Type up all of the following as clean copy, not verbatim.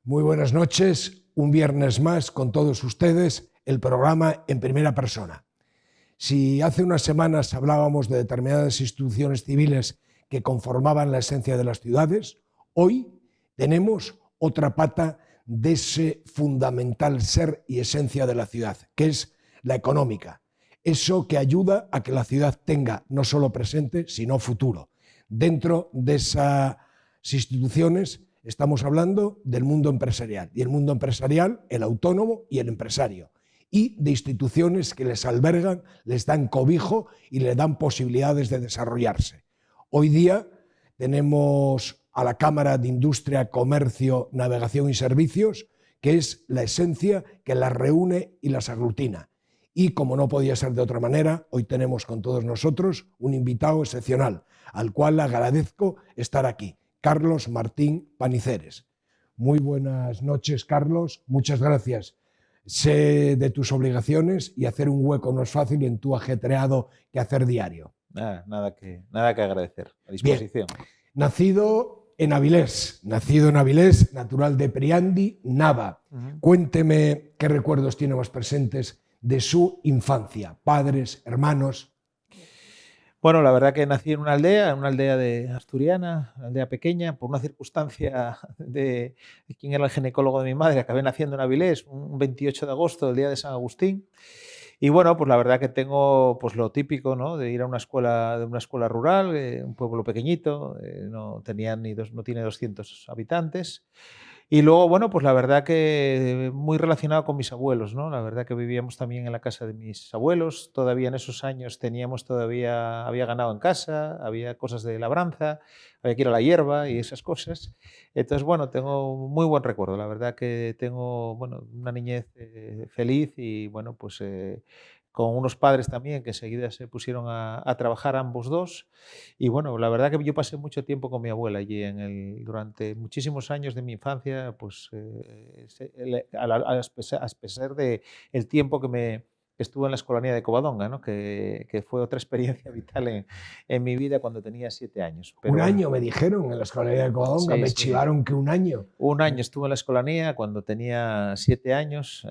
Muy buenas noches, un viernes más con todos ustedes, el programa En Primera Persona. Si hace unas semanas hablábamos de determinadas instituciones civiles que conformaban la esencia de las ciudades, hoy tenemos otra pata de ese fundamental ser y esencia de la ciudad, que es la económica. Eso que ayuda a que la ciudad tenga no solo presente, sino futuro. Dentro de esas instituciones estamos hablando del mundo empresarial, y el mundo empresarial, el autónomo y el empresario, y de instituciones que les albergan, les dan cobijo y les dan posibilidades de desarrollarse. Hoy día tenemos a la Cámara de Industria, Comercio, Navegación y Servicios, que es la esencia que las reúne y las aglutina. Y como no podía ser de otra manera, hoy tenemos con todos nosotros un invitado excepcional, al cual le agradezco estar aquí, Carlos Martín Paniceres. Muy buenas noches, Carlos. Muchas gracias. Sé de tus obligaciones y hacer un hueco no es fácil en tu ajetreado quehacer diario. Nada que agradecer. A disposición. Bien. Nacido en Avilés, natural de Priandi, Nava. Cuénteme qué recuerdos tiene más presentes de su infancia, padres, hermanos. Bueno, la verdad que nací en una aldea de asturiana, una aldea pequeña, por una circunstancia de quién era el ginecólogo de mi madre, acabé naciendo en Avilés un 28 de agosto, el día de San Agustín. Y bueno, pues la verdad que tengo pues lo típico, ¿no? De ir a una escuela rural, un pueblo pequeñito, no tiene 200 habitantes. Y luego, bueno, pues la verdad que muy relacionado con mis abuelos, ¿no? La verdad que vivíamos también en la casa de mis abuelos. Todavía en esos años había ganado en casa, había cosas de labranza, había que ir a la hierba y esas cosas. Entonces, bueno, tengo muy buen recuerdo. La verdad que tengo, bueno, una niñez feliz y, bueno, pues con unos padres también que enseguida se pusieron a trabajar ambos dos. Y bueno, la verdad que yo pasé mucho tiempo con mi abuela allí durante muchísimos años de mi infancia, pues a pesar de el tiempo que estuve en la Escolanía de Covadonga, ¿no? que fue otra experiencia vital en mi vida cuando tenía 7 años. Pero un año me dijeron en la Escolanía de Covadonga, sí, me chivaron que un año. Un año estuve en la Escolanía cuando tenía 7 años,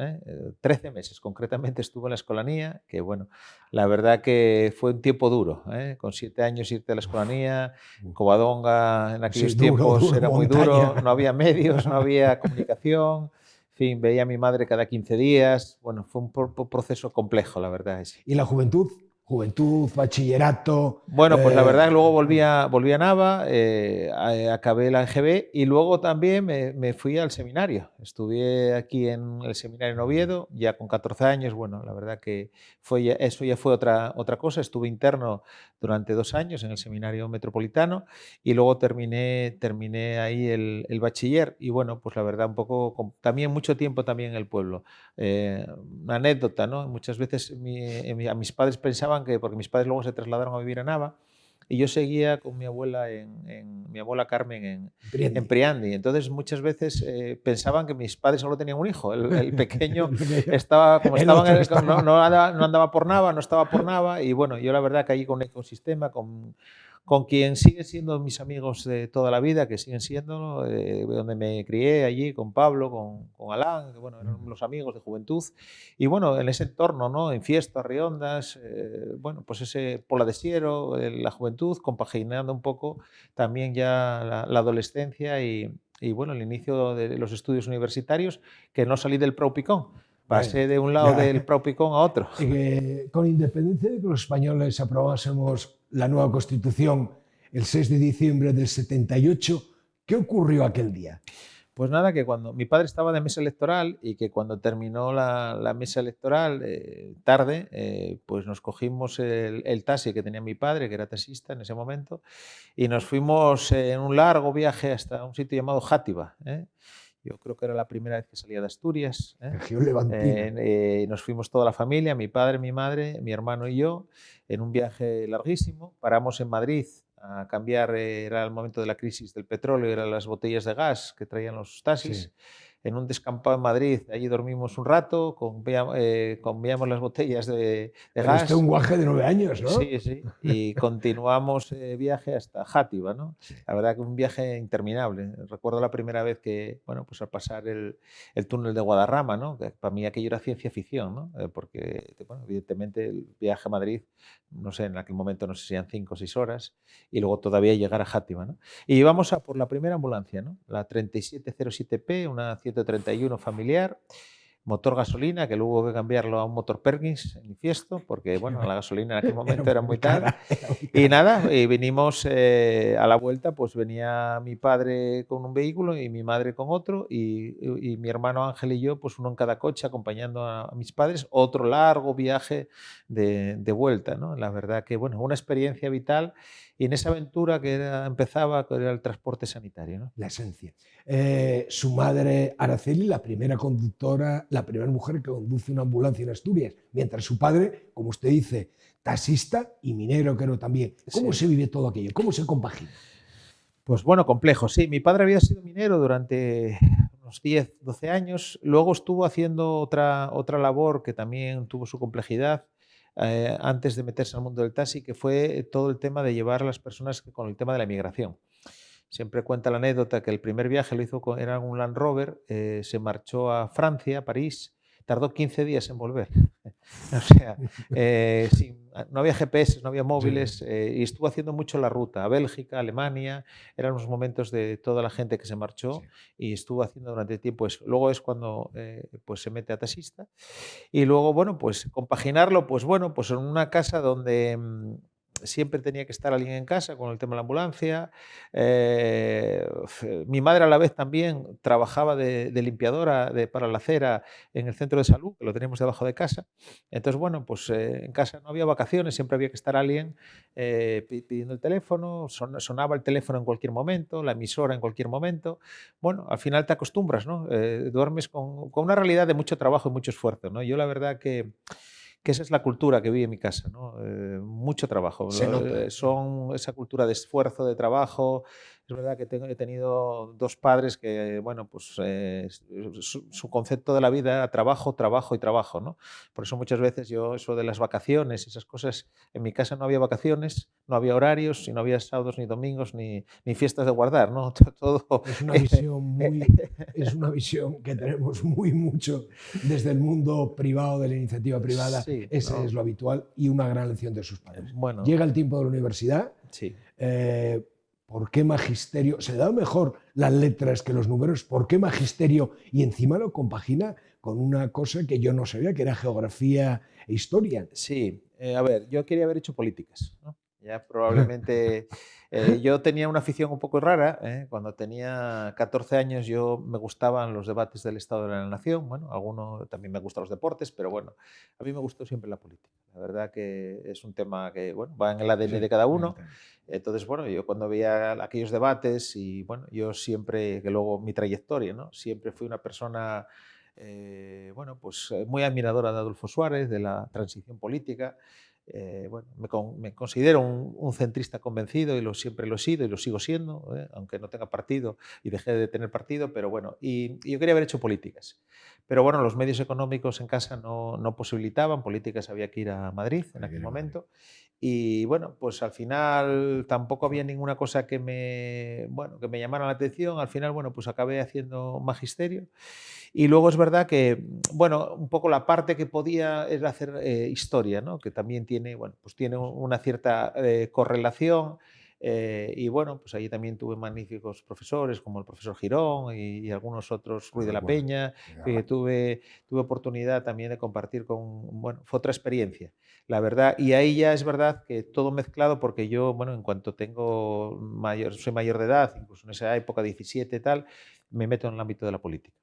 13 meses concretamente estuve en la Escolanía, que bueno, la verdad que fue un tiempo duro, con 7 años irte a la Escolanía, Covadonga en aquellos tiempos era muy duro, no había medios, no había comunicación, en fin, veía a mi madre cada 15 días, bueno, fue un proceso complejo, la verdad. ¿Y la juventud? Juventud, bachillerato. Bueno, pues la verdad que luego volví a Nava, acabé la EGB y luego también me fui al seminario. Estuve aquí en el seminario en Oviedo, ya con 14 años. Bueno, la verdad que eso ya fue otra cosa. Estuve interno durante 2 años en el seminario metropolitano y luego terminé ahí el bachiller. Y bueno, pues la verdad un poco, también mucho tiempo también en el pueblo. Una anécdota, ¿no? Muchas veces a mis padres pensaban que, porque mis padres luego se trasladaron a vivir a Nava, y yo seguía con mi abuela mi abuela Carmen en Priandi. Entonces muchas veces pensaban que mis padres solo tenían un hijo. El pequeño no andaba por Nava, no estaba por Nava. Y bueno, yo la verdad caí con un ecosistema, con quien siguen siendo mis amigos de toda la vida, que siguen siendo, donde me crié allí con Pablo, con Alán, que bueno, eran los amigos de juventud. Y bueno, en ese entorno, ¿no? En fiestas, riondas, bueno, pues ese Pola de Siero, la juventud, compaginando un poco también ya la adolescencia y bueno, el inicio de los estudios universitarios, que no salí del Praupicón. Pasé de un lado del Praupicón a otro. Con independencia de que los españoles aprobásemos la nueva Constitución el 6 de diciembre del 78, ¿qué ocurrió aquel día? Pues nada, que cuando mi padre estaba de mesa electoral y que cuando terminó la mesa electoral tarde, pues nos cogimos el taxi que tenía mi padre, que era taxista en ese momento, y nos fuimos en un largo viaje hasta un sitio llamado Játiva. Yo creo que era la primera vez que salía de Asturias. Región levantina. Nos fuimos toda la familia, mi padre, mi madre, mi hermano y yo, en un viaje larguísimo. Paramos en Madrid a cambiar, era el momento de la crisis del petróleo, eran las botellas de gas que traían los taxis. Sí. en un descampado en Madrid. Allí dormimos un rato, comíamos las botellas de Pero este es gas. un guaje de 9 años, ¿no? Sí, sí, y continuamos viaje hasta Játiva, ¿no? Sí. La verdad que un viaje interminable. Recuerdo la primera vez que, bueno, pues al pasar el túnel de Guadarrama, ¿no? Que para mí aquello era ciencia ficción, ¿no? Porque, bueno, evidentemente el viaje a Madrid, no sé, en aquel momento no sé si eran 5 o 6 horas, y luego todavía llegar a Játiva, ¿no? Y íbamos a por la primera ambulancia, ¿no? La 3707P, una 131 familiar, motor gasolina, que luego hubo que cambiarlo a un motor Perkins en Fiesto, porque bueno, la gasolina en aquel momento era muy tal. Era muy Y cara. nada, y vinimos a la vuelta, pues venía mi padre con un vehículo y mi madre con otro, y mi hermano Ángel y yo, pues uno en cada coche acompañando a mis padres, otro largo viaje de vuelta, ¿no? La verdad que, bueno, una experiencia vital y en esa aventura empezaba, que era el transporte sanitario, ¿no? La esencia. Su madre Araceli, la primera conductora, la primera mujer que conduce una ambulancia en Asturias, mientras su padre, como usted dice, taxista y minero, creo también. ¿Cómo Sí. se vive todo aquello? ¿Cómo se compagina? Pues bueno, complejo, sí. Mi padre había sido minero durante unos 10, 12 años. Luego estuvo haciendo otra labor que también tuvo su complejidad antes de meterse al mundo del taxi, que fue todo el tema de llevar a las personas con el tema de la inmigración. Siempre cuenta la anécdota que el primer viaje lo hizo era un Land Rover, se marchó a Francia, a París, tardó 15 días en volver. O sea, no había GPS, no había móviles, y estuvo haciendo mucho la ruta a Bélgica, Alemania, eran los momentos de toda la gente que se marchó Sí. y estuvo haciendo durante tiempo eso. Luego es cuando pues se mete a taxista y luego, bueno, pues compaginarlo, pues bueno, pues en una casa donde siempre tenía que estar alguien en casa con el tema de la ambulancia. Mi madre a la vez también trabajaba de limpiadora para la acera en el centro de salud, que lo teníamos debajo de casa. Entonces, bueno, pues en casa no había vacaciones, siempre había que estar alguien pidiendo el teléfono, sonaba el teléfono en cualquier momento, la emisora en cualquier momento. Bueno, al final te acostumbras, ¿no? Duermes con una realidad de mucho trabajo y mucho esfuerzo, ¿no? Yo la verdad que esa es la cultura que vi en mi casa, ¿no? Mucho trabajo. Se nota. Son esa cultura de esfuerzo, de trabajo. Es verdad que he tenido dos padres que, bueno, pues su concepto de la vida era trabajo, trabajo y trabajo, ¿no? Por eso muchas veces yo, eso de las vacaciones, esas cosas, en mi casa no había vacaciones, no había horarios, y no había sábados ni domingos ni fiestas de guardar, ¿no? Todo. Es una visión que tenemos muy mucho desde el mundo privado, de la iniciativa privada. Sí, Ese es no, lo habitual y una gran lección de sus padres. bueno, Llega el tiempo de la universidad. sí. eh, ¿Por qué magisterio? ¿Se da mejor las letras que los números? ¿Por qué magisterio? Y encima lo compagina con una cosa que yo no sabía, que era geografía e historia. Sí, a ver, yo quería haber hecho políticas, ¿no? Ya probablemente yo tenía una afición un poco rara. Cuando tenía 14 años yo me gustaban los debates del Estado de la Nación. Bueno, alguno también me gustan los deportes, pero bueno, a mí me gustó siempre la política. La verdad que es un tema que, bueno, va en el ADN de Sí, cada uno. Entonces, bueno, yo cuando veía aquellos debates y, bueno, yo siempre, que luego mi trayectoria, ¿no? Siempre fui una persona, bueno, pues muy admiradora de Adolfo Suárez, de la transición política. Bueno, me considero un centrista convencido y siempre lo he sido y lo sigo siendo, aunque no tenga partido y dejé de tener partido, pero bueno, y yo quería haber hecho políticas. Pero bueno, los medios económicos en casa no posibilitaban, políticas había que ir a Madrid en aquel momento. Y bueno, pues al final tampoco había ninguna cosa bueno, que me llamara la atención. Al final, bueno, pues acabé haciendo magisterio. Y luego es verdad que, bueno, un poco la parte que podía era hacer historia, ¿no? Que también tiene, bueno, pues tiene una cierta correlación. Y bueno, pues allí también tuve magníficos profesores como el profesor Girón y algunos otros, Lo Ruiz de la recuerdo. Peña, que tuve oportunidad también de compartir bueno, fue otra experiencia, la verdad. Y ahí ya es verdad que todo mezclado, porque yo, bueno, en cuanto soy mayor de edad, incluso en esa época, 17 y tal, me meto en el ámbito de la política.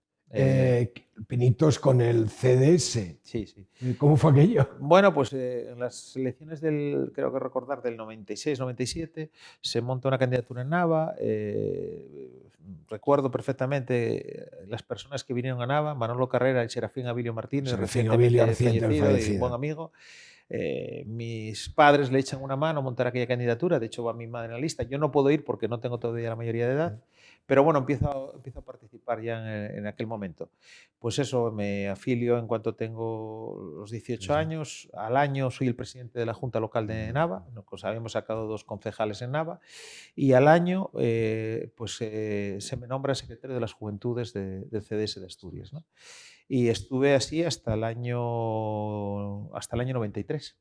Pinitos con el CDS. Sí, sí. ¿Cómo fue aquello? Bueno, pues en las elecciones creo que recordar, del 96-97, se monta una candidatura en Nava. Recuerdo perfectamente las personas que vinieron a Nava: Manolo Carrera y Serafín Abilio Martínez, Serafín Abilio, recientemente reciente fallecido y un buen fallecido. amigo. Mis padres le echan una mano a montar aquella candidatura. De hecho, va mi madre en la lista. Yo no puedo ir porque no tengo todavía la mayoría de edad, Pero bueno, empiezo a participar ya en aquel momento. Pues eso, me afilio en cuanto tengo los 18 años. Al año soy el presidente de la Junta Local de Nava. Pues habíamos sacado 2 concejales en Nava. Y al año se me nombra secretario de las Juventudes del CDS de Asturias, ¿no? Y estuve así hasta el año 93.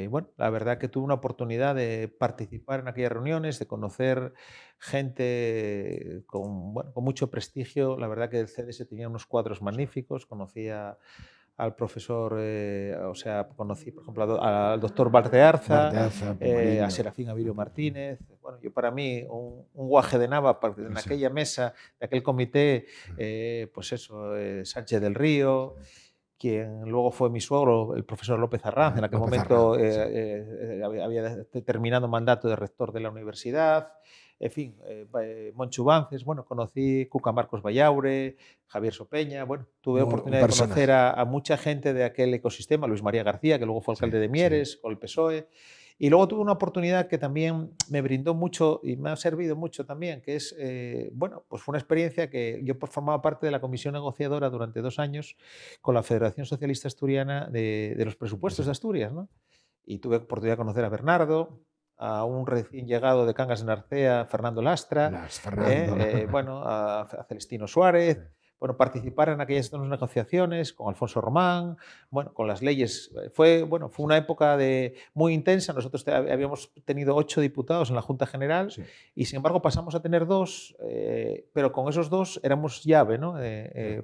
Bueno, la verdad que tuve una oportunidad de participar en aquellas reuniones, de conocer gente con mucho prestigio. La verdad que el CDS tenía unos cuadros magníficos. Conocía al profesor, conocí, por ejemplo, al doctor Valtearza, a Serafín Avilio Martínez. Bueno, yo para mí, un guaje de Nava, en aquella mesa, de aquel comité, Sánchez del Río, quien luego fue mi suegro, el profesor López Arranz, en aquel momento había terminado mandato de rector de la universidad, en fin, Moncho Bances, bueno, conocí Cuca Marcos Bayaure, Javier Sopeña, bueno, tuve oportunidad de conocer a mucha gente de aquel ecosistema, Luis María García, que luego fue alcalde de Mieres, con el PSOE. Y luego tuve una oportunidad que también me brindó mucho y me ha servido mucho también, que es, pues fue una experiencia que yo formaba parte de la comisión negociadora durante 2 años con la Federación Socialista Asturiana de los presupuestos de Asturias, ¿no? Y tuve oportunidad de conocer a Bernardo, a un recién llegado de Cangas de Narcea, Fernando Lastra, bueno, a Celestino Suárez. Bueno, participar en aquellas negociaciones con Alfonso Román, bueno, con las leyes. Fue una época muy intensa. Nosotros habíamos tenido 8 diputados en la Junta General y, sin embargo, pasamos a tener 2, pero con esos 2 éramos llave, ¿no?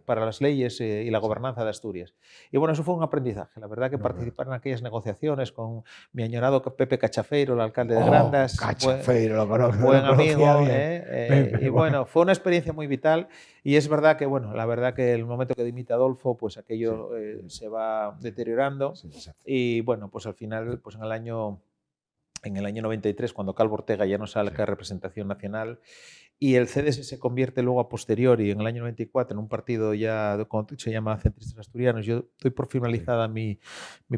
Para las leyes y la gobernanza de Asturias. Y bueno, eso fue un aprendizaje. La verdad que participar en aquellas negociaciones con mi añorado Pepe Cachafeiro, el alcalde de Grandas, Cachafeiro, lo conozco, buen lo amigo, Pepe, y bueno, fue una experiencia muy vital. Y es verdad que, la verdad que el momento que dimite Adolfo, pues aquello se va deteriorando. Y bueno, pues al final, pues en el año 93, cuando Calvo Ortega ya no sale a representación nacional, y el CDS se convierte luego a posteriori, en el año 94, en un partido ya que se llama Centristas Asturianos. Yo doy por finalizada mi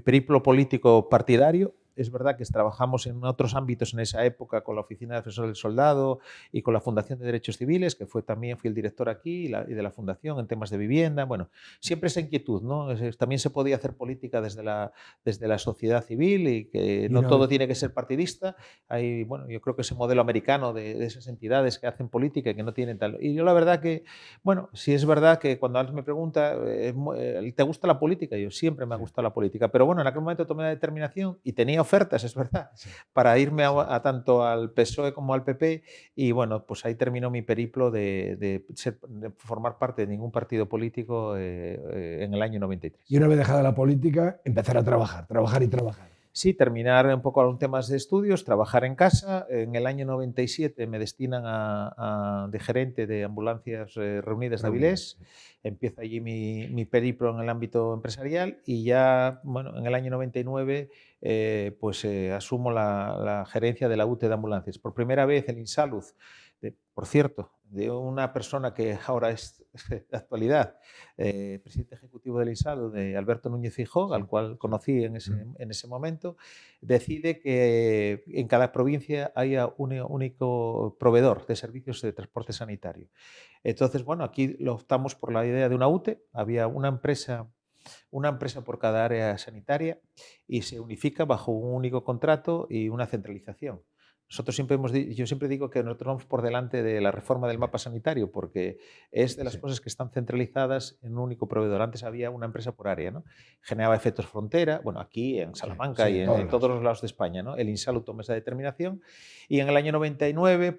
periplo político partidario. Es verdad que trabajamos en otros ámbitos en esa época con la Oficina de Defensor del Soldado y con la Fundación de Derechos Civiles, que también fui el director aquí y de la Fundación en temas de vivienda. Bueno, siempre esa inquietud, ¿no? También se podía hacer política desde la sociedad civil y que no todo tiene que ser partidista. Hay, yo creo que ese modelo americano de esas entidades que hacen política y que no tienen tal. Y yo la verdad que, sí es verdad que cuando alguien me pregunta, ¿te gusta la política? Yo siempre me ha gustado la política, pero en aquel momento tomé la determinación y tenía ofertas, es verdad, para irme tanto al PSOE como al PP y pues ahí terminó mi periplo de formar parte de ningún partido político en el año 93. Y una vez dejada la política, empezar a trabajar y trabajar. Sí, terminar un poco algún temas de estudios, trabajar en casa. En el año 97 me destinan de gerente de Ambulancias Reunidas de Avilés. Empiezo allí mi periplo en el ámbito empresarial y ya en el año 99 asumo la gerencia de la UTE de Ambulancias. Por primera vez el Insalud, por cierto, de una persona que ahora es de actualidad, presidente ejecutivo del Insalud, de Alberto Núñez Feijóo, al cual conocí en ese momento, decide que en cada provincia haya un único proveedor de servicios de transporte sanitario. Entonces, aquí lo optamos por la idea de una UTE. Había una empresa por cada área sanitaria y se unifica bajo un único contrato y una centralización. Yo siempre digo que nosotros vamos por delante de la reforma del mapa sanitario porque es de las cosas que están centralizadas en un único proveedor. Antes había una empresa por área, ¿no? Generaba efectos frontera, aquí en Salamanca y en todos los lados de España, ¿no? El Insalud tomó esa determinación y en el año 99,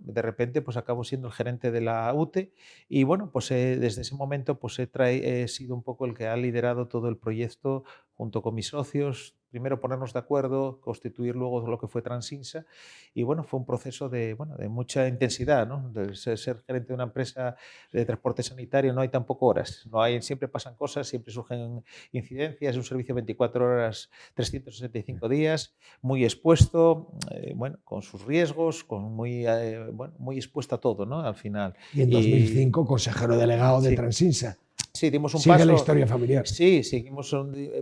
de repente acabo siendo el gerente de la UTE y desde ese momento he sido un poco el que ha liderado todo el proyecto junto con mis socios. Primero ponernos de acuerdo, constituir luego lo que fue Transinsa y fue un proceso de mucha intensidad, ¿no? De ser gerente de una empresa de transporte sanitario no hay tampoco horas, siempre pasan cosas, siempre surgen incidencias, es un servicio 24 horas, 365 días, muy expuesto, con sus riesgos, muy expuesto a todo, ¿no? Al final. Y en 2005 consejero delegado de Transinsa. sí, dimos un Sigue paso. la historia familiar. Sí, seguimos,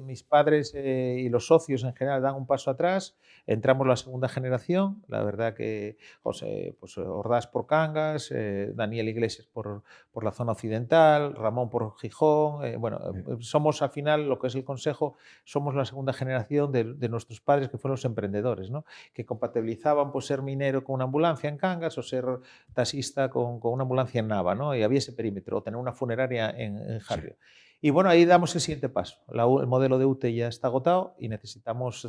mis padres y los socios en general dan un paso atrás, entramos la segunda generación, la verdad que José, pues Ordaz por Cangas, Daniel Iglesias por la zona occidental, Ramón por Gijón, bueno, somos al final, lo que es el consejo, somos la segunda generación de nuestros padres que fueron los emprendedores, ¿no? Que compatibilizaban pues ser minero con una ambulancia en Cangas o ser taxista con una ambulancia en Nava, ¿no? Y había ese perímetro, o tener una funeraria en Jarrio. Sí. Y bueno, ahí damos el siguiente paso. El modelo de UTE ya está agotado y necesitamos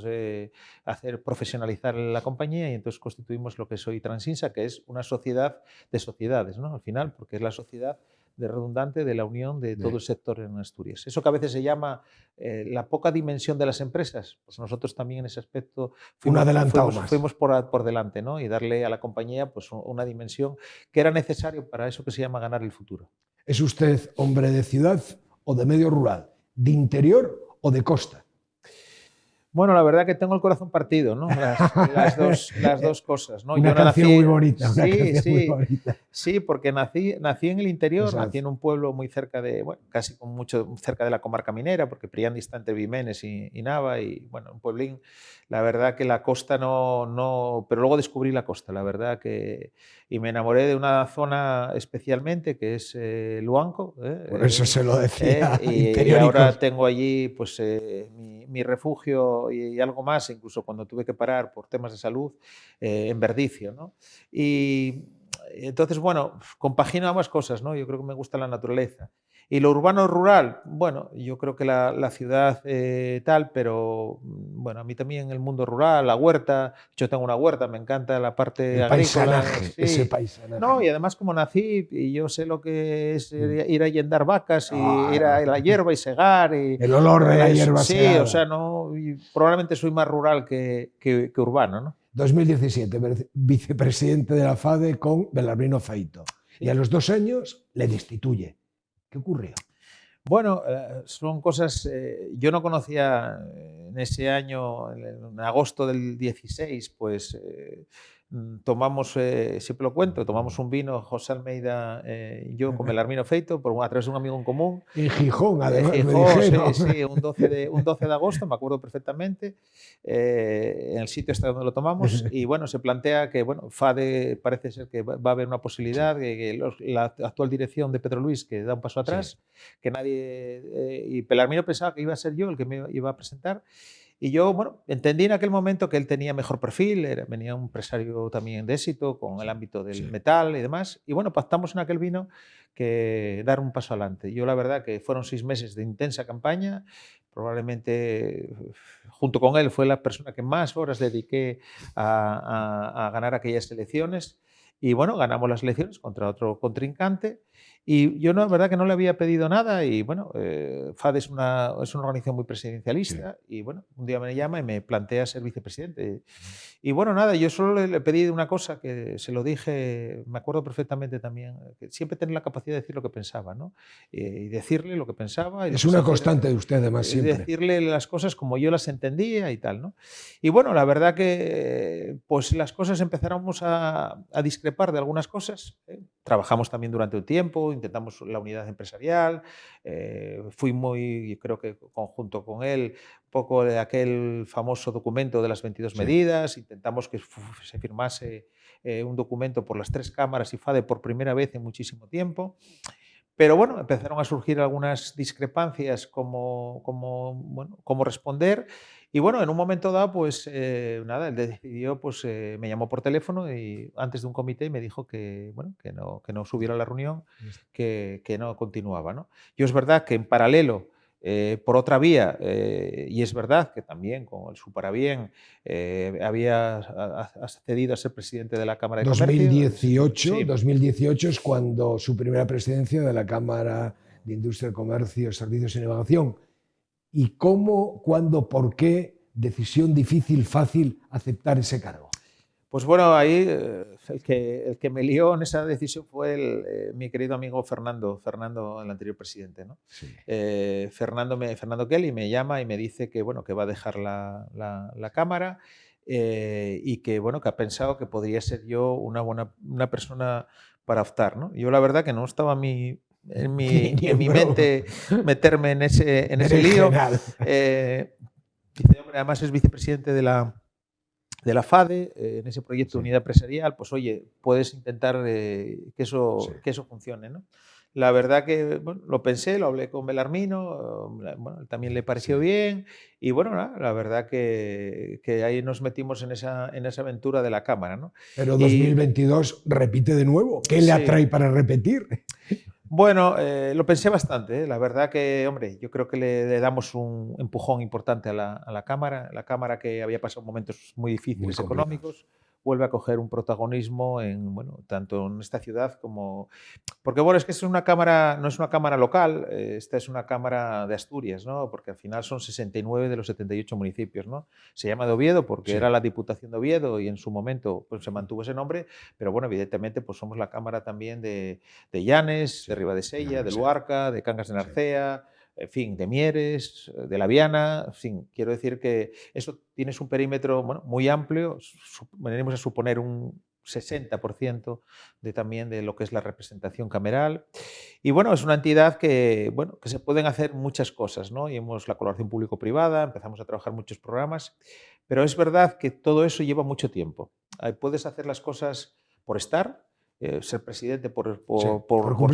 profesionalizar la compañía y entonces constituimos lo que es hoy Transinsa, que es una sociedad de sociedades, ¿no? Al final, porque es la sociedad redundante de la unión de todo el sector en Asturias. Eso que a veces se llama la poca dimensión de las empresas, pues nosotros también en ese aspecto fuimos por delante, ¿no? Y darle a la compañía pues una dimensión que era necesario para eso que se llama ganar el futuro. ¿Es usted hombre de ciudad o de medio rural? ¿De interior o de costa? Bueno, la verdad que tengo el corazón partido, ¿no? Las dos cosas, ¿no? Una canción muy bonita. Muy bonita. Sí, porque nací en el interior, exacto. Nací en un pueblo muy cerca de, bueno, casi cerca de la comarca minera, porque Prián está entre Vimenes y Nava, y bueno, un pueblín. La verdad que la costa no, pero luego descubrí la costa, la verdad que, y me enamoré de una zona especialmente que es Luanco. Por eso se lo decía. Y ahora tengo allí, pues, mi refugio y algo más, incluso cuando tuve que parar por temas de salud, en Verdicio, ¿no? Y entonces, bueno, compagino ambas cosas, ¿no? Yo creo que me gusta la naturaleza. Y lo urbano-rural, bueno, yo creo que la ciudad tal, pero bueno, a mí también el mundo rural, la huerta, yo tengo una huerta, me encanta la parte el agrícola. Sí. Ese paisanaje. No, y además como nací, y yo sé lo que es ir a yendar vacas, y ir a la hierba y segar. Y, el olor de la hierba segada. Sí, o sea, no, probablemente soy más rural que urbano, ¿no? 2017, vicepresidente de la FADE con Belarmino Feito. Sí. Y a los 2 años le destituye. ¿Qué ocurrió? Bueno, son cosas, yo no conocía en ese año, en agosto del 16, pues tomamos, siempre lo cuento, tomamos un vino, José Almeida y yo, con Belarmino Feito, a través de un amigo en común. En Gijón, además. Gijón, sí, un 12 de agosto, me acuerdo perfectamente, en el sitio hasta donde lo tomamos, y bueno, se plantea que, bueno, FADE parece ser que va a haber una posibilidad, sí. que la actual dirección de Pedro Luis, que da un paso atrás, sí. Que nadie, y Belarmino pensaba que iba a ser yo el que me iba a presentar. Y yo, bueno, entendí en aquel momento que él tenía mejor perfil, venía un empresario también de éxito con el ámbito del sí. metal y demás. Y bueno, pactamos en aquel vino que dar un paso adelante. Yo la verdad que fueron 6 meses de intensa campaña. Probablemente junto con él fue la persona que más horas dediqué a ganar aquellas elecciones. Y bueno, ganamos las elecciones contra otro contrincante. Y yo la verdad que no le había pedido nada y bueno, FADE es una organización muy presidencialista sí. Y bueno, un día me llama y me plantea ser vicepresidente. Y bueno, nada, yo solo le pedí una cosa que se lo dije, me acuerdo perfectamente también, que siempre tener la capacidad de decir lo que pensaba, ¿no? Y decirle lo que pensaba. Y es una constante de usted además siempre. Decirle las cosas como yo las entendía y tal, ¿no? Y bueno, la verdad que pues las cosas empezáramos a discrepar de algunas cosas. Trabajamos también durante un tiempo, intentamos la unidad empresarial, fui muy, creo que conjunto con él, un poco de aquel famoso documento de las 22 sí. medidas, intentamos que se firmase un documento por las 3 cámaras y FADE por primera vez en muchísimo tiempo. Pero bueno, empezaron a surgir algunas discrepancias cómo responder. Y bueno, en un momento dado, pues nada, él decidió, pues me llamó por teléfono y antes de un comité me dijo que, bueno, que no subiera a la reunión, que no continuaba, ¿no? Yo es verdad que en paralelo, por otra vía, y es verdad que también con su parabién había accedido a ser presidente de la Cámara de 2018, Comercio. Sí. 2018 es cuando su primera presidencia de la Cámara de Industria, Comercio, Servicios y Innovación. ¿Y cómo, cuándo, por qué decisión difícil, fácil aceptar ese cargo? Pues bueno, ahí el que me lió en esa decisión fue mi querido amigo Fernando, el anterior presidente, ¿no? Sí. Fernando Kelly me llama y me dice que, bueno, que va a dejar la Cámara y que, bueno, que ha pensado que podría ser yo una persona para optar, ¿no? Yo la verdad que no estaba a mí en mi mente meterme en ese lío. Dice, hombre, además es vicepresidente de la FADE, en ese proyecto de unidad empresarial, pues oye, puedes intentar que eso funcione, ¿no? La verdad que bueno, lo pensé, lo hablé con Belarmino, bueno, también le pareció bien y bueno, la verdad que ahí nos metimos en esa aventura de la cámara, ¿no? Pero 2022 repite de nuevo. ¿Qué le atrae para repetir? Bueno, lo pensé bastante, ¿eh? La verdad que, hombre, yo creo que le damos un empujón importante a la cámara que había pasado momentos muy difíciles económicos, vuelve a coger un protagonismo bueno, tanto en esta ciudad como... Porque bueno, es que no es una cámara local, esta es una cámara de Asturias, ¿no? Porque al final son 69 de los 78 municipios, ¿no? Se llama de Oviedo porque era la Diputación de Oviedo y en su momento pues, se mantuvo ese nombre, pero bueno, evidentemente pues somos la cámara también de Llanes, de Ribadesella, de Luarca, de Cangas de Narcea, en fin, de Mieres, de La Viana, en fin, quiero decir que eso tienes un perímetro bueno, muy amplio, venimos a suponer un 60% también de lo que es la representación cameral. Y bueno, es una entidad que se pueden hacer muchas cosas, ¿no? Y hemos la colaboración público-privada, empezamos a trabajar muchos programas, pero es verdad que todo eso lleva mucho tiempo. Puedes hacer las cosas por estar, ser presidente por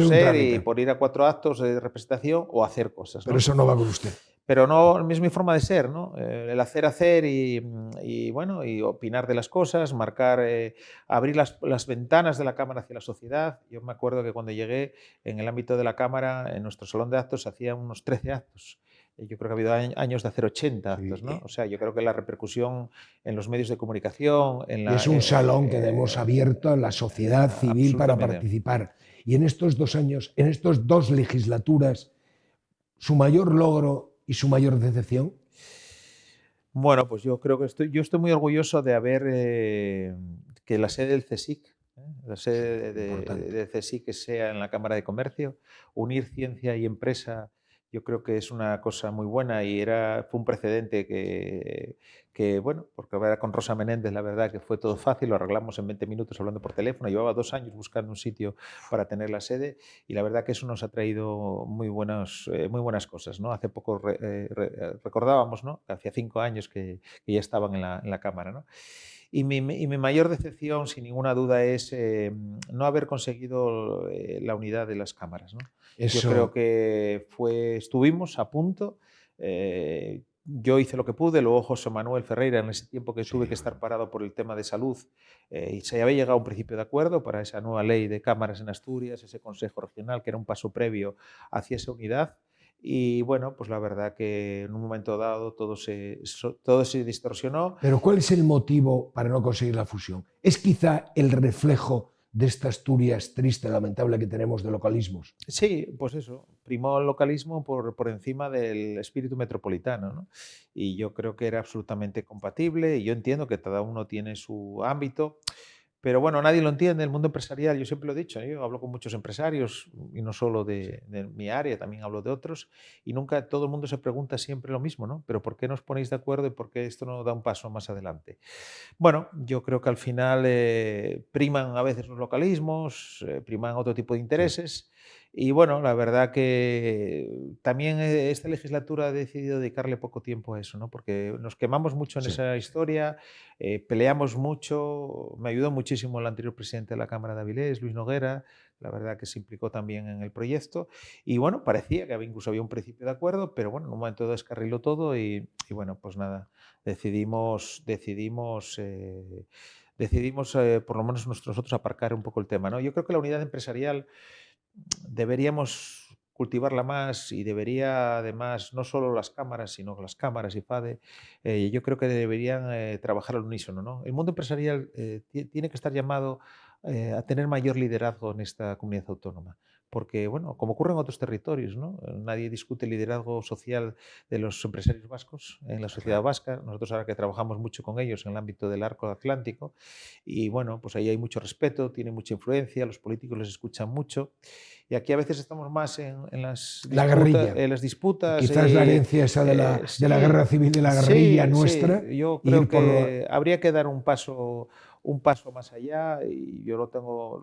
ser y por ir a 4 actos de representación o hacer cosas, ¿no? Pero eso no va con usted. Pero no es mi forma de ser, ¿no? El hacer y bueno, y opinar de las cosas, marcar, abrir las ventanas de la Cámara hacia la sociedad. Yo me acuerdo que cuando llegué en el ámbito de la Cámara, en nuestro salón de actos, hacía unos 13 actos. Yo creo que ha habido años de hacer 80 actos, ¿no? O sea, yo creo que la repercusión en los medios de comunicación... es un salón que hemos abierto a la sociedad civil para participar. Y en estos 2 años, en estas 2 legislaturas, ¿su mayor logro y su mayor decepción? Bueno, pues yo creo que estoy muy orgulloso de haber que la sede del CSIC, la sede del CSIC que sea en la Cámara de Comercio, unir ciencia y empresa, yo creo que es una cosa muy buena y fue un precedente que bueno, porque era con Rosa Menéndez, la verdad que fue todo fácil, lo arreglamos en 20 minutos hablando por teléfono, llevaba 2 años buscando un sitio para tener la sede y la verdad que eso nos ha traído muy buenas cosas, ¿no? Hace poco recordábamos, ¿no? Que hacía 5 años que ya estaban en la Cámara, ¿no? Y mi mayor decepción, sin ninguna duda, es no haber conseguido la unidad de las cámaras, ¿no? Yo creo que estuvimos a punto. Yo hice lo que pude, luego José Manuel Ferreira, en ese tiempo que tuve que estar parado por el tema de salud, y se había llegado a un principio de acuerdo para esa nueva ley de cámaras en Asturias, ese Consejo Regional, que era un paso previo hacia esa unidad. Y bueno, pues la verdad que en un momento dado todo se distorsionó. Pero ¿cuál es el motivo para no conseguir la fusión? ¿Es quizá el reflejo de esta Asturias triste, lamentable que tenemos de localismos? Sí, pues eso, primó el localismo por encima del espíritu metropolitano, ¿no? Y yo creo que era absolutamente compatible y yo entiendo que cada uno tiene su ámbito. Pero bueno, nadie lo entiende, el mundo empresarial, yo siempre lo he dicho, yo hablo con muchos empresarios y no solo de mi área, también hablo de otros y nunca todo el mundo se pregunta siempre lo mismo, ¿no? Pero ¿por qué no os ponéis de acuerdo y por qué esto no da un paso más adelante? Bueno, yo creo que al final priman a veces los localismos, priman otro tipo de intereses y bueno, la verdad que también esta legislatura ha decidido dedicarle poco tiempo a eso, ¿no? Porque nos quemamos mucho en esa historia, peleamos mucho, me ayudó muchísimo el anterior presidente de la Cámara de Avilés, Luis Noguera, la verdad que se implicó también en el proyecto y bueno, parecía que incluso había un principio de acuerdo, pero bueno, en un momento descarriló todo y bueno, pues nada, decidimos por lo menos nosotros aparcar un poco el tema, ¿no? Yo creo que la unidad empresarial deberíamos cultivarla más y debería además no solo las cámaras, sino las cámaras y FADE, yo creo que deberían trabajar al unísono, ¿no? El mundo empresarial tiene que estar llamado a tener mayor liderazgo en esta comunidad autónoma. Porque, bueno, como ocurre en otros territorios, ¿no? Nadie discute el liderazgo social de los empresarios vascos en la sociedad vasca. Nosotros ahora que trabajamos mucho con ellos en el ámbito del arco atlántico y, bueno, pues ahí hay mucho respeto, tiene mucha influencia, los políticos les escuchan mucho. Y aquí a veces estamos más en las disputas. Quizás la herencia esa de la guerra civil, de la guerrilla nuestra. Sí. Yo creo que habría que dar un paso más allá y yo lo tengo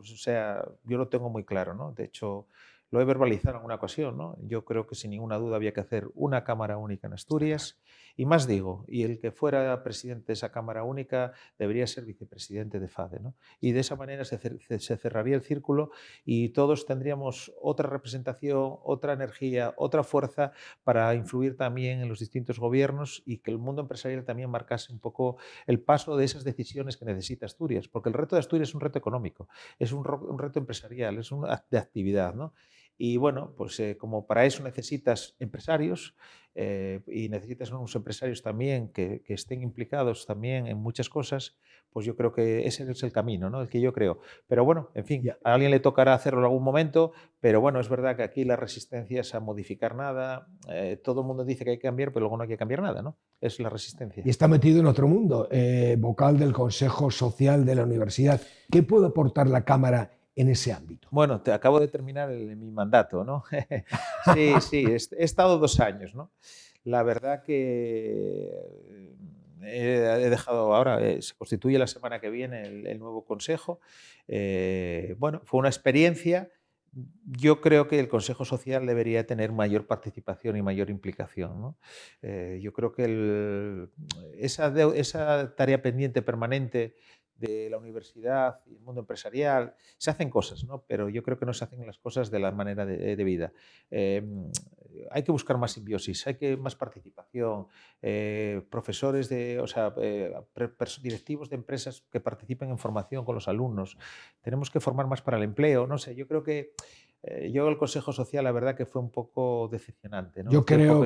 muy claro, ¿no? De hecho, lo he verbalizado en alguna ocasión, ¿no? Yo creo que sin ninguna duda había que hacer una Cámara Única en Asturias. Y más digo, y el que fuera presidente de esa Cámara Única debería ser vicepresidente de FADE, ¿no? Y de esa manera se cerraría el círculo y todos tendríamos otra representación, otra energía, otra fuerza para influir también en los distintos gobiernos y que el mundo empresarial también marcase un poco el paso de esas decisiones que necesita Asturias, porque el reto de Asturias es un reto económico, es un reto empresarial, es de actividad, ¿no? Y bueno, pues como para eso necesitas empresarios y necesitas unos empresarios también que estén implicados también en muchas cosas, pues yo creo que ese es el camino, ¿no? El que yo creo. Pero bueno, en fin, Ya. a alguien le tocará hacerlo en algún momento, pero bueno, es verdad que aquí la resistencia es a modificar nada. Todo el mundo dice que hay que cambiar, pero luego no hay que cambiar nada, ¿no? Es la resistencia. Y está metido en otro mundo, vocal del Consejo Social de la Universidad. ¿Qué puede aportar la Cámara en ese ámbito? Bueno, te acabo de terminar mi mandato, ¿no? Sí, sí, he estado 2 años, ¿no? La verdad que he dejado ahora, se constituye la semana que viene el nuevo consejo. Bueno, fue una experiencia. Yo creo que el Consejo Social debería tener mayor participación y mayor implicación, ¿no? Yo creo que esa tarea pendiente permanente de la universidad y el mundo empresarial, se hacen cosas, ¿no? Pero yo creo que no se hacen las cosas de la manera debida. Hay que buscar más simbiosis, hay que más participación, profesores o sea, directivos de empresas que participen en formación con los alumnos. Tenemos que formar más para el empleo, no sé, yo creo que yo el Consejo Social, la verdad que fue un poco decepcionante, ¿no? Fue un poco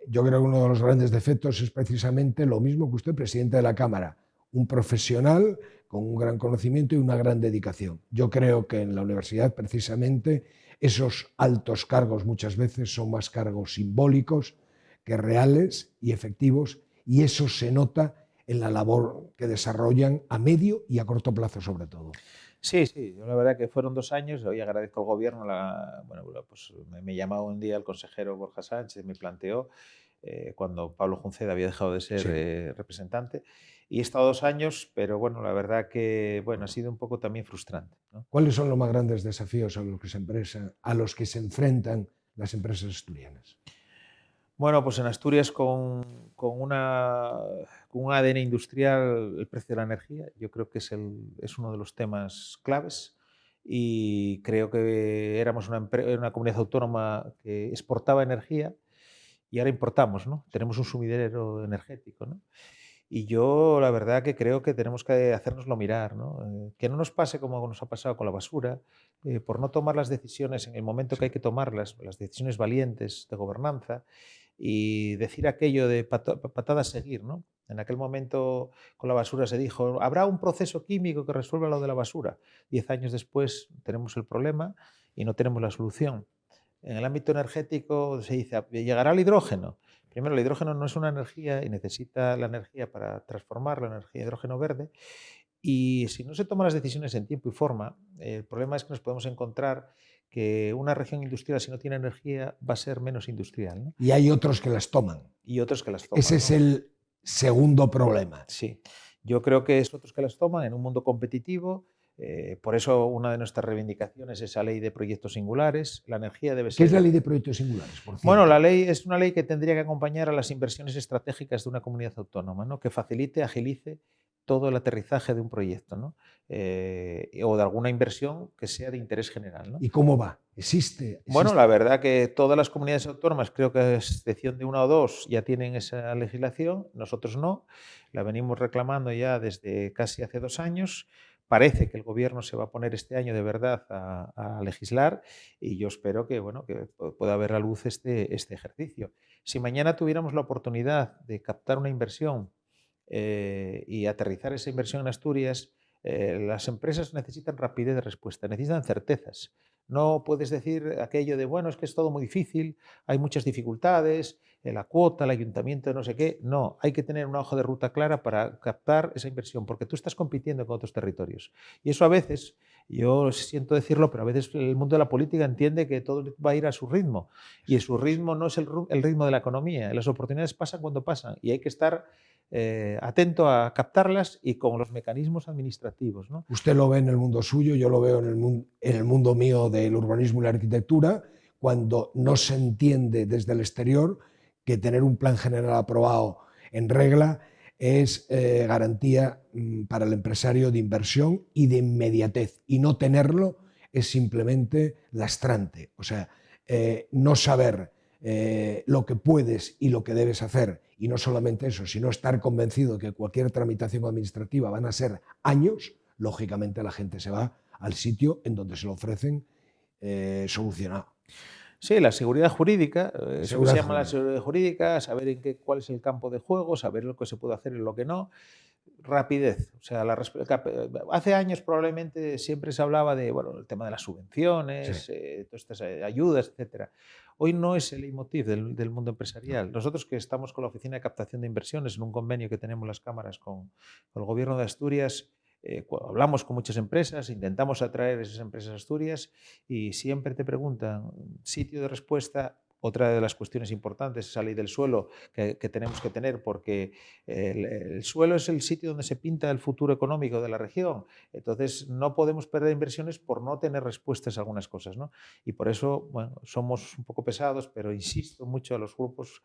Yo creo que uno de los grandes defectos es precisamente lo mismo que usted, presidente de la Cámara, un profesional con un gran conocimiento y una gran dedicación. Yo creo que en la universidad, precisamente, esos altos cargos muchas veces son más cargos simbólicos que reales y efectivos, y eso se nota en la labor que desarrollan a medio y a corto plazo, sobre todo. Sí, sí, yo la verdad que fueron 2 años. Hoy agradezco al gobierno, bueno, pues me llamó un día el consejero Borja Sánchez, me planteó cuando Pablo Junceda había dejado de ser Sí. representante, y he estado 2 años, pero bueno, la verdad que bueno, ha sido un poco también frustrante, ¿no? ¿Cuáles son los más grandes desafíos a los que se enfrentan las empresas asturianas? Bueno, pues en Asturias con un ADN industrial, el precio de la energía, yo creo que es uno de los temas claves y creo que éramos una comunidad autónoma que exportaba energía y ahora importamos, ¿no? Tenemos un sumidero energético, ¿no? Y yo la verdad que creo que tenemos que hacérnoslo mirar, ¿no? Que no nos pase como nos ha pasado con la basura, por no tomar las decisiones en el momento que hay que tomarlas, las decisiones valientes de gobernanza, y decir aquello de patada a seguir, ¿no? En aquel momento con la basura se dijo, habrá un proceso químico que resuelva lo de la basura. 10 años después tenemos el problema y no tenemos la solución. En el ámbito energético se dice, ¿llegará el hidrógeno? Primero, el hidrógeno no es una energía y necesita la energía para transformar la energía de hidrógeno verde. Y si no se toman las decisiones en tiempo y forma, el problema es que nos podemos encontrar que una región industrial, si no tiene energía, va a ser menos industrial, ¿no? Y hay otros que las toman. Y otros que las Ese toman, es ¿no? el segundo problema. Sí, yo creo que es otros que las toman en un mundo competitivo. Por eso una de nuestras reivindicaciones es esa ley de proyectos singulares. La energía debe ¿Qué es la ser... ley de proyectos singulares, por cierto? Bueno, la ley es una ley que tendría que acompañar a las inversiones estratégicas de una comunidad autónoma, ¿no? Que facilite, agilice todo el aterrizaje de un proyecto, ¿no? O de alguna inversión que sea de interés general, ¿no? ¿Y cómo va? ¿Existe? Bueno, la verdad que todas las comunidades autónomas, creo que a excepción de una o dos, ya tienen esa legislación, nosotros no, la venimos reclamando ya desde casi hace 2 años. Parece que el gobierno se va a poner este año de verdad a legislar y yo espero que, bueno, que pueda ver a luz este ejercicio. Si mañana tuviéramos la oportunidad de captar una inversión y aterrizar esa inversión en Asturias, las empresas necesitan rapidez de respuesta, necesitan certezas. No puedes decir aquello de, bueno, es que es todo muy difícil, hay muchas dificultades, la cuota, el ayuntamiento, no sé qué. No, hay que tener una hoja de ruta clara para captar esa inversión, porque tú estás compitiendo con otros territorios. Y eso a veces Yo siento decirlo, pero a veces el mundo de la política entiende que todo va a ir a su ritmo y su ritmo no es el ritmo de la economía. Las oportunidades pasan cuando pasan y hay que estar atento a captarlas y con los mecanismos administrativos, ¿no? Usted lo ve en el mundo suyo, yo lo veo en el mundo mío del urbanismo y la arquitectura, cuando no se entiende desde el exterior que tener un plan general aprobado en regla es garantía para el empresario de inversión y de inmediatez, y no tenerlo es simplemente lastrante. O sea, no saber lo que puedes y lo que debes hacer, y no solamente eso, sino estar convencido de que cualquier tramitación administrativa van a ser años, lógicamente la gente se va al sitio en donde se lo ofrecen solucionado. Sí, la seguridad jurídica, eso que se Seguridad llama la jurídica. seguridad jurídica, saber cuál es el campo de juego, saber lo que se puede hacer y lo que no. Rapidez. O sea, hace años probablemente siempre se hablaba de, bueno, el tema de las Sí, subvenciones, todas estas ayudas, etcétera. Hoy no es el leitmotiv del mundo no. empresarial. Nosotros que estamos con la Oficina de Captación de Inversiones en un convenio que tenemos las cámaras con el Gobierno de Asturias, hablamos con muchas empresas, intentamos atraer esas empresas a Asturias y siempre te preguntan, sitio de respuesta. Otra de las cuestiones importantes es esa ley del suelo que tenemos que tener, porque el suelo es el sitio donde se pinta el futuro económico de la región. Entonces, no podemos perder inversiones por no tener respuestas a algunas cosas, ¿no? Y por eso, bueno, somos un poco pesados, pero insisto mucho a los grupos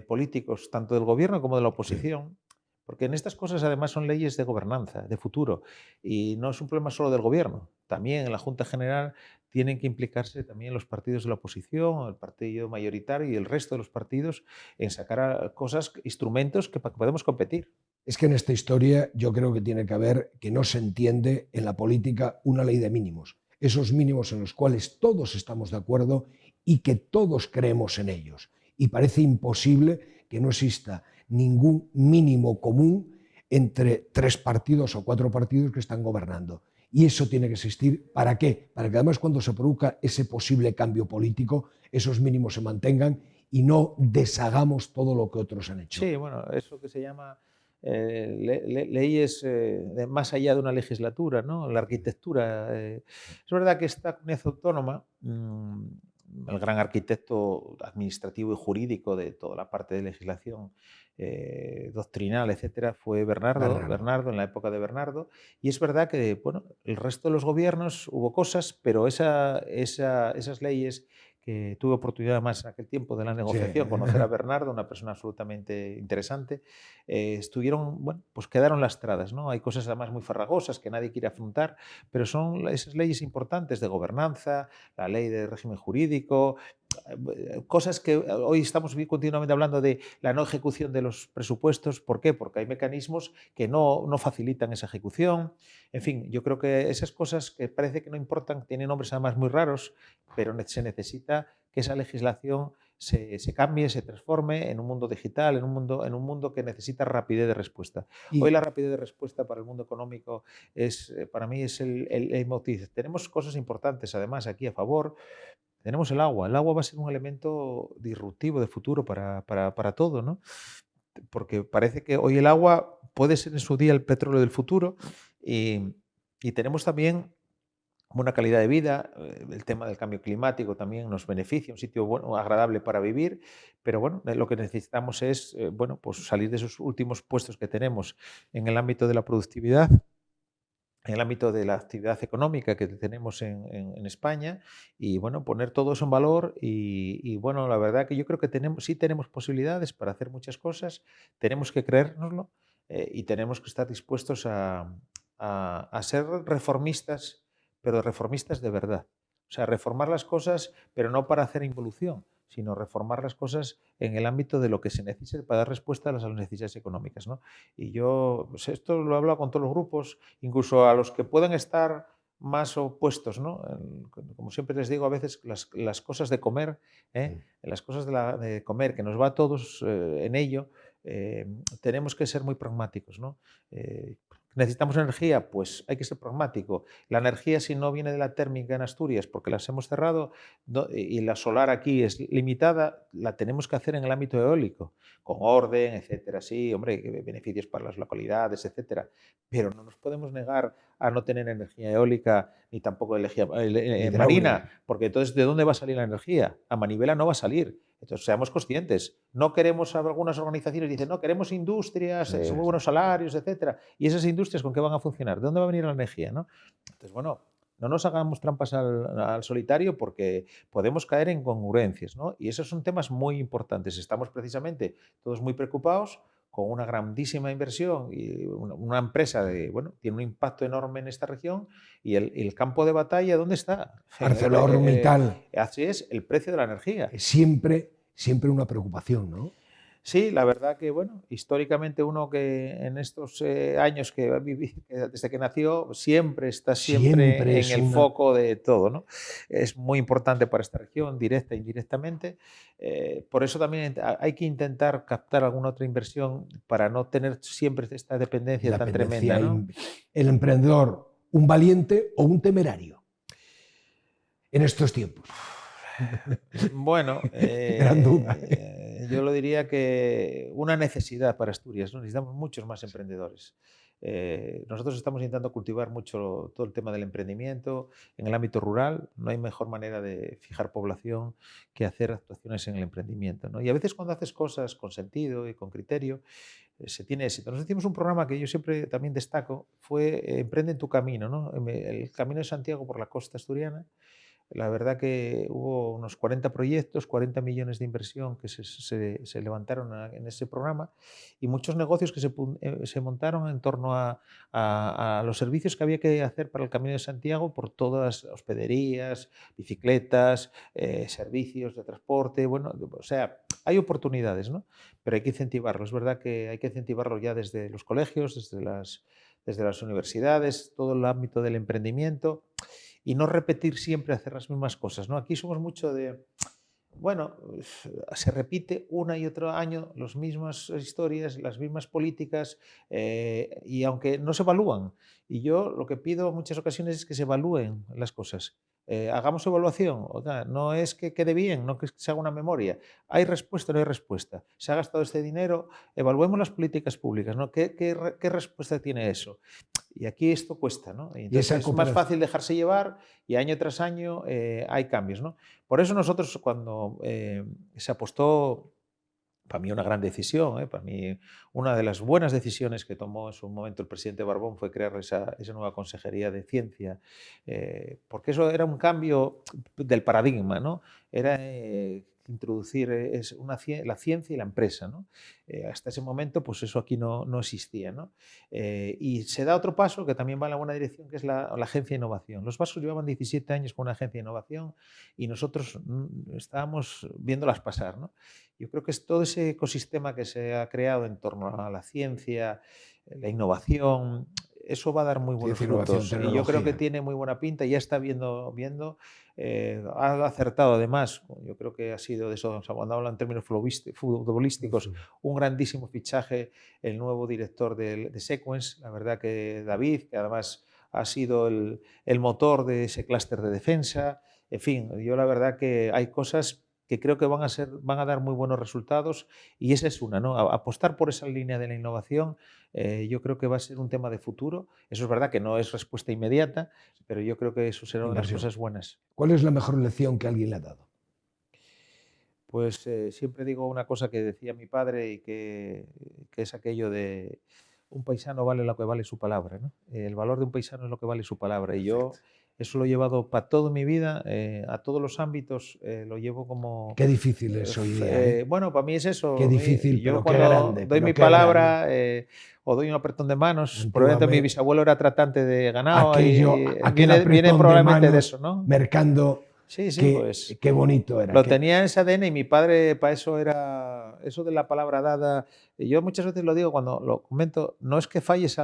políticos, tanto del gobierno como de la Sí. oposición, porque en estas cosas además son leyes de gobernanza, de futuro, y no es un problema solo del gobierno. También en la Junta General tienen que implicarse también los partidos de la oposición, el partido mayoritario y el resto de los partidos en sacar cosas, instrumentos que podemos competir. Es que en esta historia yo creo que tiene que haber, que no se entiende en la política, una ley de mínimos. Esos mínimos en los cuales todos estamos de acuerdo y que todos creemos en ellos. Y parece imposible que no exista ningún mínimo común entre 3 partidos o 4 partidos que están gobernando. Y eso tiene que existir. ¿Para qué? Para que además cuando se produzca ese posible cambio político, esos mínimos se mantengan y no deshagamos todo lo que otros han hecho. Sí, bueno, eso que se llama leyes más allá de una legislatura, ¿no? La arquitectura. Es verdad que esta comunidad autónoma, el gran arquitecto administrativo y jurídico de toda la parte de legislación doctrinal, etcétera, fue Bernardo. Bernardo, en la época de Bernardo. Y es verdad que, bueno, el resto de los gobiernos hubo cosas, pero esas leyes que tuve oportunidad más en aquel tiempo de la Sí. negociación, conocer a Bernardo, una persona absolutamente interesante, estuvieron, bueno, pues quedaron lastradas, ¿no? Hay cosas además muy farragosas que nadie quiere afrontar, pero son esas leyes importantes de gobernanza, la ley de régimen jurídico, cosas que hoy estamos continuamente hablando de la no ejecución de los presupuestos. ¿Por qué? Porque hay mecanismos que no facilitan esa ejecución. En fin, yo creo que esas cosas que parece que no importan, tienen nombres además muy raros, pero se necesita que esa legislación se cambie, se transforme en un mundo digital, en un mundo que necesita rapidez de respuesta. Hoy Y, la rapidez de respuesta para el mundo económico para mí es el motivo. Tenemos cosas importantes además aquí a favor. Tenemos el agua. El agua va a ser un elemento disruptivo de futuro para todo, ¿no? Porque parece que hoy el agua puede ser en su día el petróleo del futuro y, y tenemos también buena calidad de vida, el tema del cambio climático también nos beneficia, un sitio bueno, agradable para vivir, pero bueno, lo que necesitamos es bueno, pues salir de esos últimos puestos que tenemos en el ámbito de la productividad, en el ámbito de la actividad económica que tenemos en España y bueno, poner todo eso en valor y, bueno, la verdad que yo creo que sí tenemos posibilidades para hacer muchas cosas, tenemos que creérnoslo y tenemos que estar dispuestos a ser reformistas, pero reformistas de verdad. O sea, reformar las cosas, pero no para hacer involución, sino reformar las cosas en el ámbito de lo que se necesite para dar respuesta a las necesidades económicas, ¿no? Y yo, pues esto lo he hablado con todos los grupos, incluso a los que puedan estar más opuestos, ¿no? Como siempre les digo, a veces las cosas de comer, las cosas de comer, que nos va a todos en ello, tenemos que ser muy pragmáticos, ¿no? ¿Necesitamos energía? Pues hay que ser pragmático. La energía, si no viene de la térmica en Asturias, porque las hemos cerrado, y la solar aquí es limitada, la tenemos que hacer en el ámbito eólico, con orden, etcétera. Sí, hombre, beneficios para las localidades, etcétera. Pero no nos podemos negar a no tener energía eólica ni tampoco energía marina, porque entonces, ¿de dónde va a salir la energía? A manivela no va a salir. Entonces, seamos conscientes. No queremos, algunas organizaciones dicen, no, queremos industrias, muy buenos salarios, etcétera. ¿Y esas industrias con qué van a funcionar? ¿De dónde va a venir la energía? ¿No? Entonces, bueno, no nos hagamos trampas al solitario porque podemos caer en congruencias, ¿no? Y esos son temas muy importantes. Estamos precisamente todos muy preocupados con una grandísima inversión y una empresa bueno, tiene un impacto enorme en esta región y el campo de batalla, ¿dónde está? ArcelorMittal. Así es, el precio de la energía. Siempre una preocupación, ¿no? Sí, la verdad que, bueno, históricamente uno que en estos años que viví, desde que nació, siempre está siempre en el foco de todo, ¿no? Es muy importante para esta región, directa e indirectamente. Por eso también hay que intentar captar alguna otra inversión para no tener siempre esta dependencia tan tremenda, ¿no? El emprendedor, ¿un valiente o un temerario en estos tiempos? Bueno, gran duda. Yo lo diría que una necesidad para Asturias, ¿no? Necesitamos muchos más emprendedores. Nosotros estamos intentando cultivar mucho todo el tema del emprendimiento en el ámbito rural. No hay mejor manera de fijar población que hacer actuaciones en el emprendimiento, ¿no? Y a veces cuando haces cosas con sentido y con criterio, se tiene éxito. Nosotros hicimos un programa que yo siempre también destaco, fue Emprende en tu camino, ¿no? El Camino de Santiago por la costa asturiana. La verdad que hubo unos 40 proyectos, 40 millones de inversión que se levantaron en ese programa y muchos negocios que se montaron en torno a los servicios que había que hacer para el Camino de Santiago por todas las hospederías, bicicletas, servicios de transporte. Bueno, o sea, hay oportunidades, ¿no? Pero hay que incentivarlo. Es verdad que hay que incentivarlo ya desde los colegios, desde las universidades, todo el ámbito del emprendimiento y no repetir siempre hacer las mismas cosas, ¿no? Aquí somos mucho de, bueno, se repite una y otro año las mismas historias, las mismas políticas y aunque no se evalúan. Y yo lo que pido en muchas ocasiones es que se evalúen las cosas. Hagamos evaluación, o sea, no es que quede bien, no que se haga una memoria. ¿Hay respuesta o no hay respuesta? ¿Se ha gastado este dinero? Evaluemos las políticas públicas, ¿no? ¿Qué respuesta tiene eso? Y aquí esto cuesta, ¿no? Y entonces es más fácil dejarse llevar y año tras año hay cambios, ¿no? Por eso nosotros cuando se apostó, para mí una gran decisión, para mí una de las buenas decisiones que tomó en su momento el presidente Barbón fue crear esa nueva Consejería de Ciencia, porque eso era un cambio del paradigma, ¿no? Era introducir la ciencia y la empresa, ¿no? Hasta ese momento, pues eso aquí no existía, ¿no? Y se da otro paso que también va en la buena dirección, que es la Agencia de Innovación. Los vascos llevaban 17 años con una agencia de innovación y nosotros estábamos viéndolas pasar, ¿no? Yo creo que es todo ese ecosistema que se ha creado en torno a la ciencia, la innovación, eso va a dar muy buenos frutos. Y yo creo que tiene muy buena pinta, ya está viendo ha acertado además, yo creo que ha sido de eso, cuando hablan en términos futbolísticos, un grandísimo fichaje el nuevo director de Sequence, la verdad que David, que además ha sido el motor de ese clúster de defensa, en fin, yo la verdad que hay cosas que creo que van a dar muy buenos resultados y esa es una, ¿no? Apostar por esa línea de la innovación yo creo que va a ser un tema de futuro. Eso es verdad que no es respuesta inmediata, pero yo creo que eso será una de las cosas buenas. ¿Cuál es la mejor lección que alguien le ha dado? Pues siempre digo una cosa que decía mi padre y que es aquello de un paisano vale lo que vale su palabra, ¿no? El valor de un paisano es lo que vale su palabra. Y yo eso lo he llevado para toda mi vida, a todos los ámbitos, lo llevo como... Qué difícil es hoy día. Bueno, para mí es eso. Qué difícil, yo pero cuando qué grande, doy mi palabra o doy un apretón de manos, probablemente mi bisabuelo era tratante de ganado y viene probablemente de eso, ¿no? Mercando. Sí, pues qué bonito era. Lo tenía en ese ADN y mi padre para eso era, eso de la palabra dada, yo muchas veces lo digo cuando lo comento, no es que falles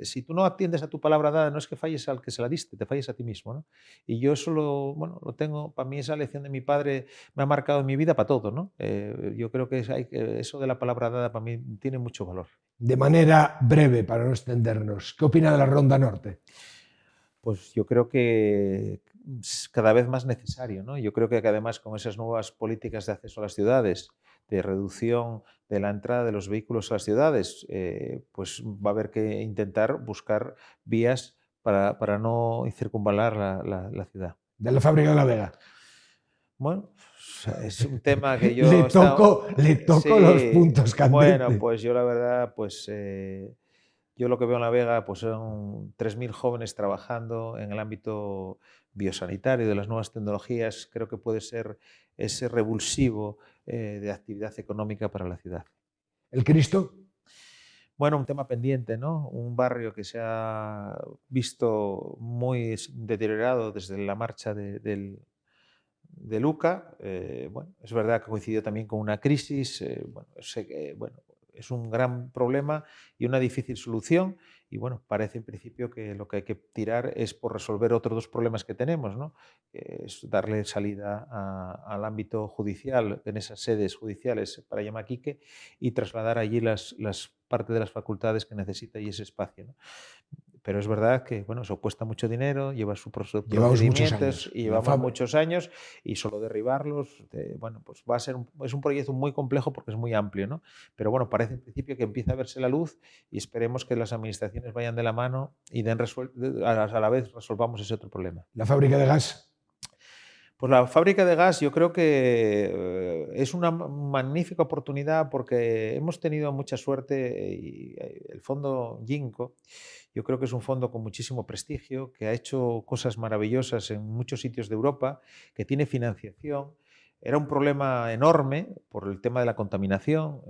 si tú no atiendes a tu palabra dada, no es que falles al que se la diste, te falles a ti mismo, ¿no? Y yo eso lo tengo, para mí esa lección de mi padre me ha marcado en mi vida para todo, ¿no? Yo creo que eso de la palabra dada para mí tiene mucho valor. De manera breve, para no extendernos, ¿qué opina de la Ronda Norte? Pues yo creo que es cada vez más necesario, ¿no? Yo creo que además con esas nuevas políticas de acceso a las ciudades, de reducción de la entrada de los vehículos a las ciudades, pues va a haber que intentar buscar vías para no circunvalar la ciudad. De la Fábrica de la Vega. Bueno, es un tema que Le yo he estado... toco los Sí, puntos bueno, candentes. pues yo la verdad, pues yo lo que veo en La Vega pues son 3.000 jóvenes trabajando en el ámbito biosanitario de las nuevas tecnologías. Creo que puede ser ese revulsivo de actividad económica para la ciudad. ¿El Cristo? Bueno, un tema pendiente, ¿no? Un barrio que se ha visto muy deteriorado desde la marcha de Luca. Bueno, es verdad que coincidió también con una crisis. Bueno, sé que, bueno, es un gran problema y una difícil solución. Y bueno, parece en principio que lo que hay que tirar es por resolver otros dos problemas que tenemos, ¿no? Es darle salida al ámbito judicial, en esas sedes judiciales para Yamaquique, y trasladar allí las parte de las facultades que necesita y ese espacio, ¿no? Pero es verdad que bueno, eso cuesta mucho dinero, lleva sus Llevamos muchos procedimientos años. y La llevamos fábrica. muchos años y solo derribarlos, bueno, pues va a ser es un proyecto muy complejo porque es muy amplio, ¿no? Pero bueno, parece en principio que empieza a verse la luz y esperemos que las administraciones vayan de la mano y a la vez resolvamos ese otro problema. La fábrica de gas. Pues la fábrica de gas yo creo que es una magnífica oportunidad porque hemos tenido mucha suerte y el fondo Ginkgo, yo creo que es un fondo con muchísimo prestigio, que ha hecho cosas maravillosas en muchos sitios de Europa, que tiene financiación. Era un problema enorme por el tema de la contaminación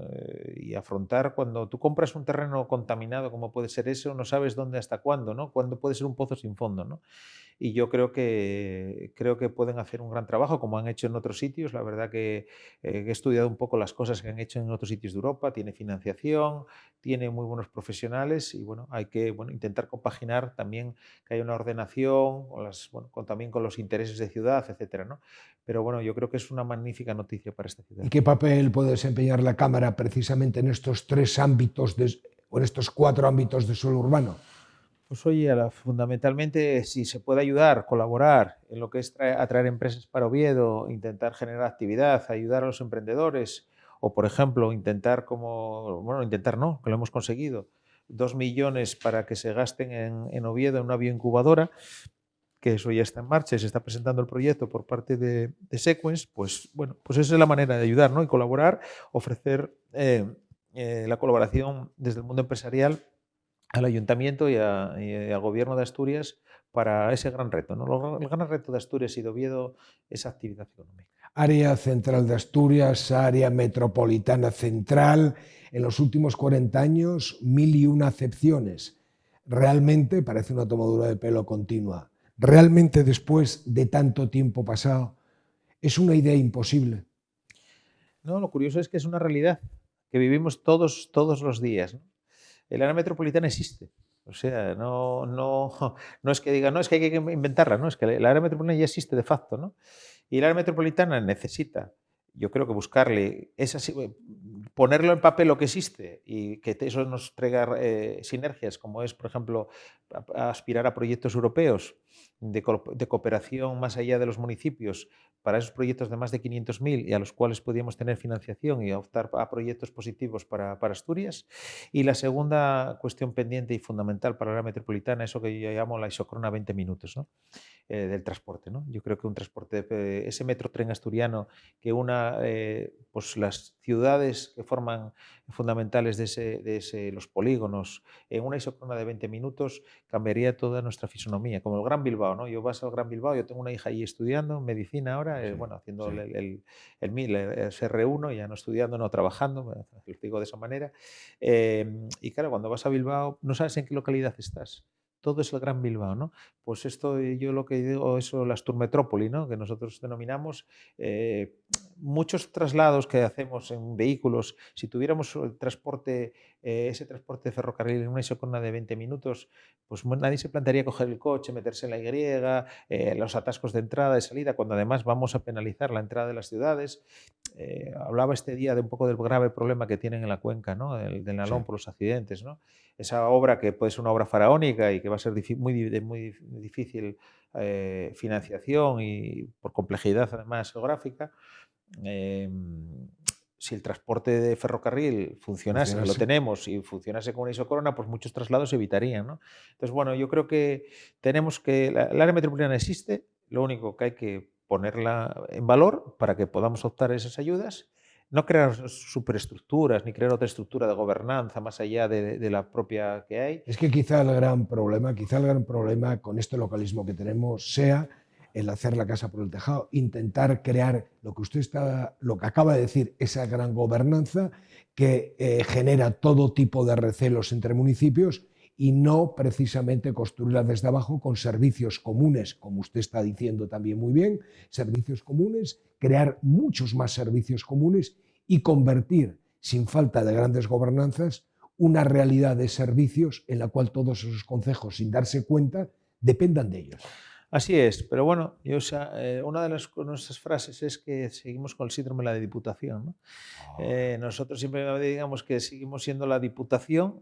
y afrontar cuando tú compras un terreno contaminado como puede ser eso, no sabes dónde hasta cuándo, ¿no? Cuándo puede ser un pozo sin fondo, ¿no? Y yo creo que pueden hacer un gran trabajo, como han hecho en otros sitios. La verdad que he estudiado un poco las cosas que han hecho en otros sitios de Europa. Tiene financiación, tiene muy buenos profesionales y bueno, hay que intentar compaginar también que haya una ordenación también con los intereses de ciudad, etcétera, ¿no? Pero bueno, yo creo que es una magnífica noticia para esta ¿Y ciudad. qué papel puede desempeñar la Cámara precisamente en estos tres ámbitos o en estos cuatro ámbitos de suelo urbano? Pues oye, fundamentalmente si se puede ayudar, colaborar en lo que es atraer empresas para Oviedo, intentar generar actividad, ayudar a los emprendedores o, por ejemplo, intentar no, que lo hemos conseguido, 2 millones para que se gasten en Oviedo en una bioincubadora, que eso ya está en marcha y se está presentando el proyecto por parte de Sequence, pues bueno, pues esa es la manera de ayudar, ¿no? Y colaborar, ofrecer la colaboración desde el mundo empresarial al Ayuntamiento y al Gobierno de Asturias para ese gran reto, ¿no? El gran reto de Asturias y de Oviedo es actividad económica. Área central de Asturias, área metropolitana central. En los últimos 40 años, 1001 acepciones. Realmente parece una tomadura de pelo continua. Realmente después de tanto tiempo pasado, es una idea imposible. No, lo curioso es que es una realidad que vivimos todos los días, ¿no? El área metropolitana existe. O sea, no es que diga, no, es que hay que inventarla, no, es que el área metropolitana ya existe de facto, ¿no? Y el área metropolitana necesita, yo creo que buscarle ponerlo en papel lo que existe y que eso nos traiga sinergias, como es, por ejemplo, aspirar a proyectos europeos de cooperación más allá de los municipios para esos proyectos de más de 500.000 y a los cuales podíamos tener financiación y optar a proyectos positivos para Asturias. Y la segunda cuestión pendiente y fundamental para la metropolitana, eso que yo llamo la isocrona 20 minutos, ¿no? Del transporte, ¿no? Yo creo que un transporte, ese metro tren asturiano que una pues las ciudades que forman fundamentales los polígonos en una isocrona de 20 minutos cambiaría toda nuestra fisonomía, como el Gran Bilbao, ¿no? Yo vas al Gran Bilbao, yo tengo una hija allí estudiando medicina ahora, Sí, bueno, haciendo sí. el MIL, el SR1, ya no estudiando, no trabajando, lo digo de esa manera. Y claro, cuando vas a Bilbao no sabes en qué localidad estás. Todo es el Gran Bilbao, ¿no? Pues esto yo lo que digo, eso, la Asturmetrópoli, ¿no? Que nosotros denominamos, muchos traslados que hacemos en vehículos, si tuviéramos el transporte, ese transporte de ferrocarril en una isocrona de 20 minutos, pues nadie se plantearía coger el coche, meterse en la Y, los atascos de entrada y salida, cuando además vamos a penalizar la entrada de las ciudades. hablaba este día de un poco del grave problema que tienen en la cuenca, ¿no? Del Nalón Sí. por los accidentes, ¿no? Esa obra que puede ser una obra faraónica y que va a ser muy difícil financiación y por complejidad además geográfica. Si el transporte de ferrocarril funcionase, que lo Funcionase. tenemos, y funcionase con una isocorona, pues muchos traslados se evitarían, ¿no? Entonces, bueno, yo creo que tenemos que... el área metropolitana existe, lo único que hay que ponerla en valor para que podamos optar a esas ayudas, no crear superestructuras ni crear otra estructura de gobernanza más allá de la propia que hay. Es que quizá el gran problema con este localismo que tenemos sea el hacer la casa por el tejado, intentar crear lo que acaba de decir, esa gran gobernanza que genera todo tipo de recelos entre municipios y no precisamente construirla desde abajo con servicios comunes, como usted está diciendo también muy bien, servicios comunes, crear muchos más servicios comunes y convertir, sin falta de grandes gobernanzas, una realidad de servicios en la cual todos esos concejos, sin darse cuenta, dependan de ellos. Así es, pero bueno, una de nuestras frases es que seguimos con el síndrome de la Diputación, ¿no? Oh, Nosotros siempre digamos que seguimos siendo la Diputación,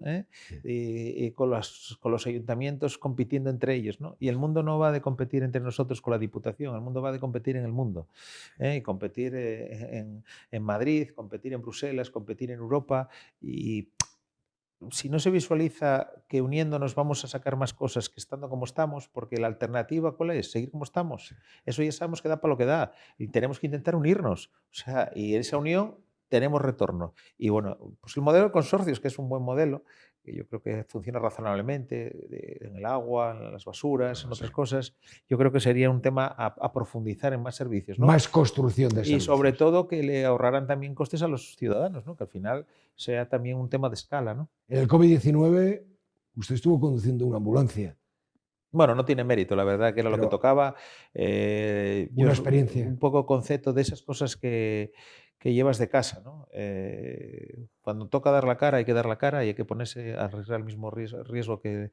sí. y con los ayuntamientos compitiendo entre ellos, ¿no? Y el mundo no va de competir entre nosotros con la Diputación, el mundo va de competir en el mundo, y competir en Madrid, competir en Bruselas, competir en Europa. Y si no se visualiza que uniéndonos vamos a sacar más cosas que estando como estamos, porque la alternativa, ¿cuál es? Seguir como estamos. Eso ya sabemos que da para lo que da y tenemos que intentar unirnos. O sea, y en esa unión tenemos retorno. Y bueno, pues el modelo de consorcios, que es un buen modelo, que yo creo que funciona razonablemente en el agua, en las basuras, en No sé. otras cosas, yo creo que sería un tema a profundizar en más servicios, ¿no? Más construcción de Y sobre servicios. todo que le ahorrarán también costes a los ciudadanos, ¿no? Que al final sea también un tema de escala, ¿no? En el COVID-19, usted estuvo conduciendo una ambulancia, Bueno, no tiene mérito, la verdad que era lo que pero tocaba. Yo una es experiencia. un poco concepto de esas cosas que llevas de casa, ¿no? Cuando toca dar la cara, hay que dar la cara y hay que ponerse a arriesgar el mismo riesgo que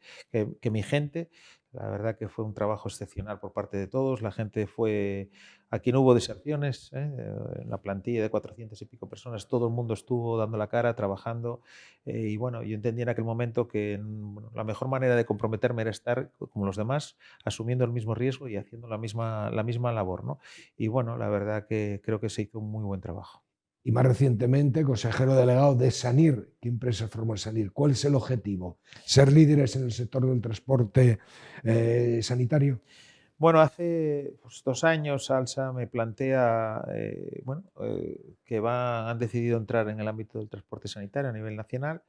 mi gente. La verdad que fue un trabajo excepcional por parte de todos. La gente fue... Aquí no hubo deserciones, en la plantilla de 400 y pico personas, todo el mundo estuvo dando la cara, trabajando. Y bueno, yo entendí en aquel momento que bueno, la mejor manera de comprometerme era estar como los demás, asumiendo el mismo riesgo y haciendo la misma labor, ¿no? Y bueno, la verdad que creo que se hizo un muy buen trabajo. Y más recientemente, consejero delegado de Sanir. ¿Qué empresa forma Sanir? ¿Cuál es el objetivo? ¿Ser líderes en el sector del transporte sanitario? Bueno, hace pues, 2 años Alsa me plantea que han decidido entrar en el ámbito del transporte sanitario a nivel nacional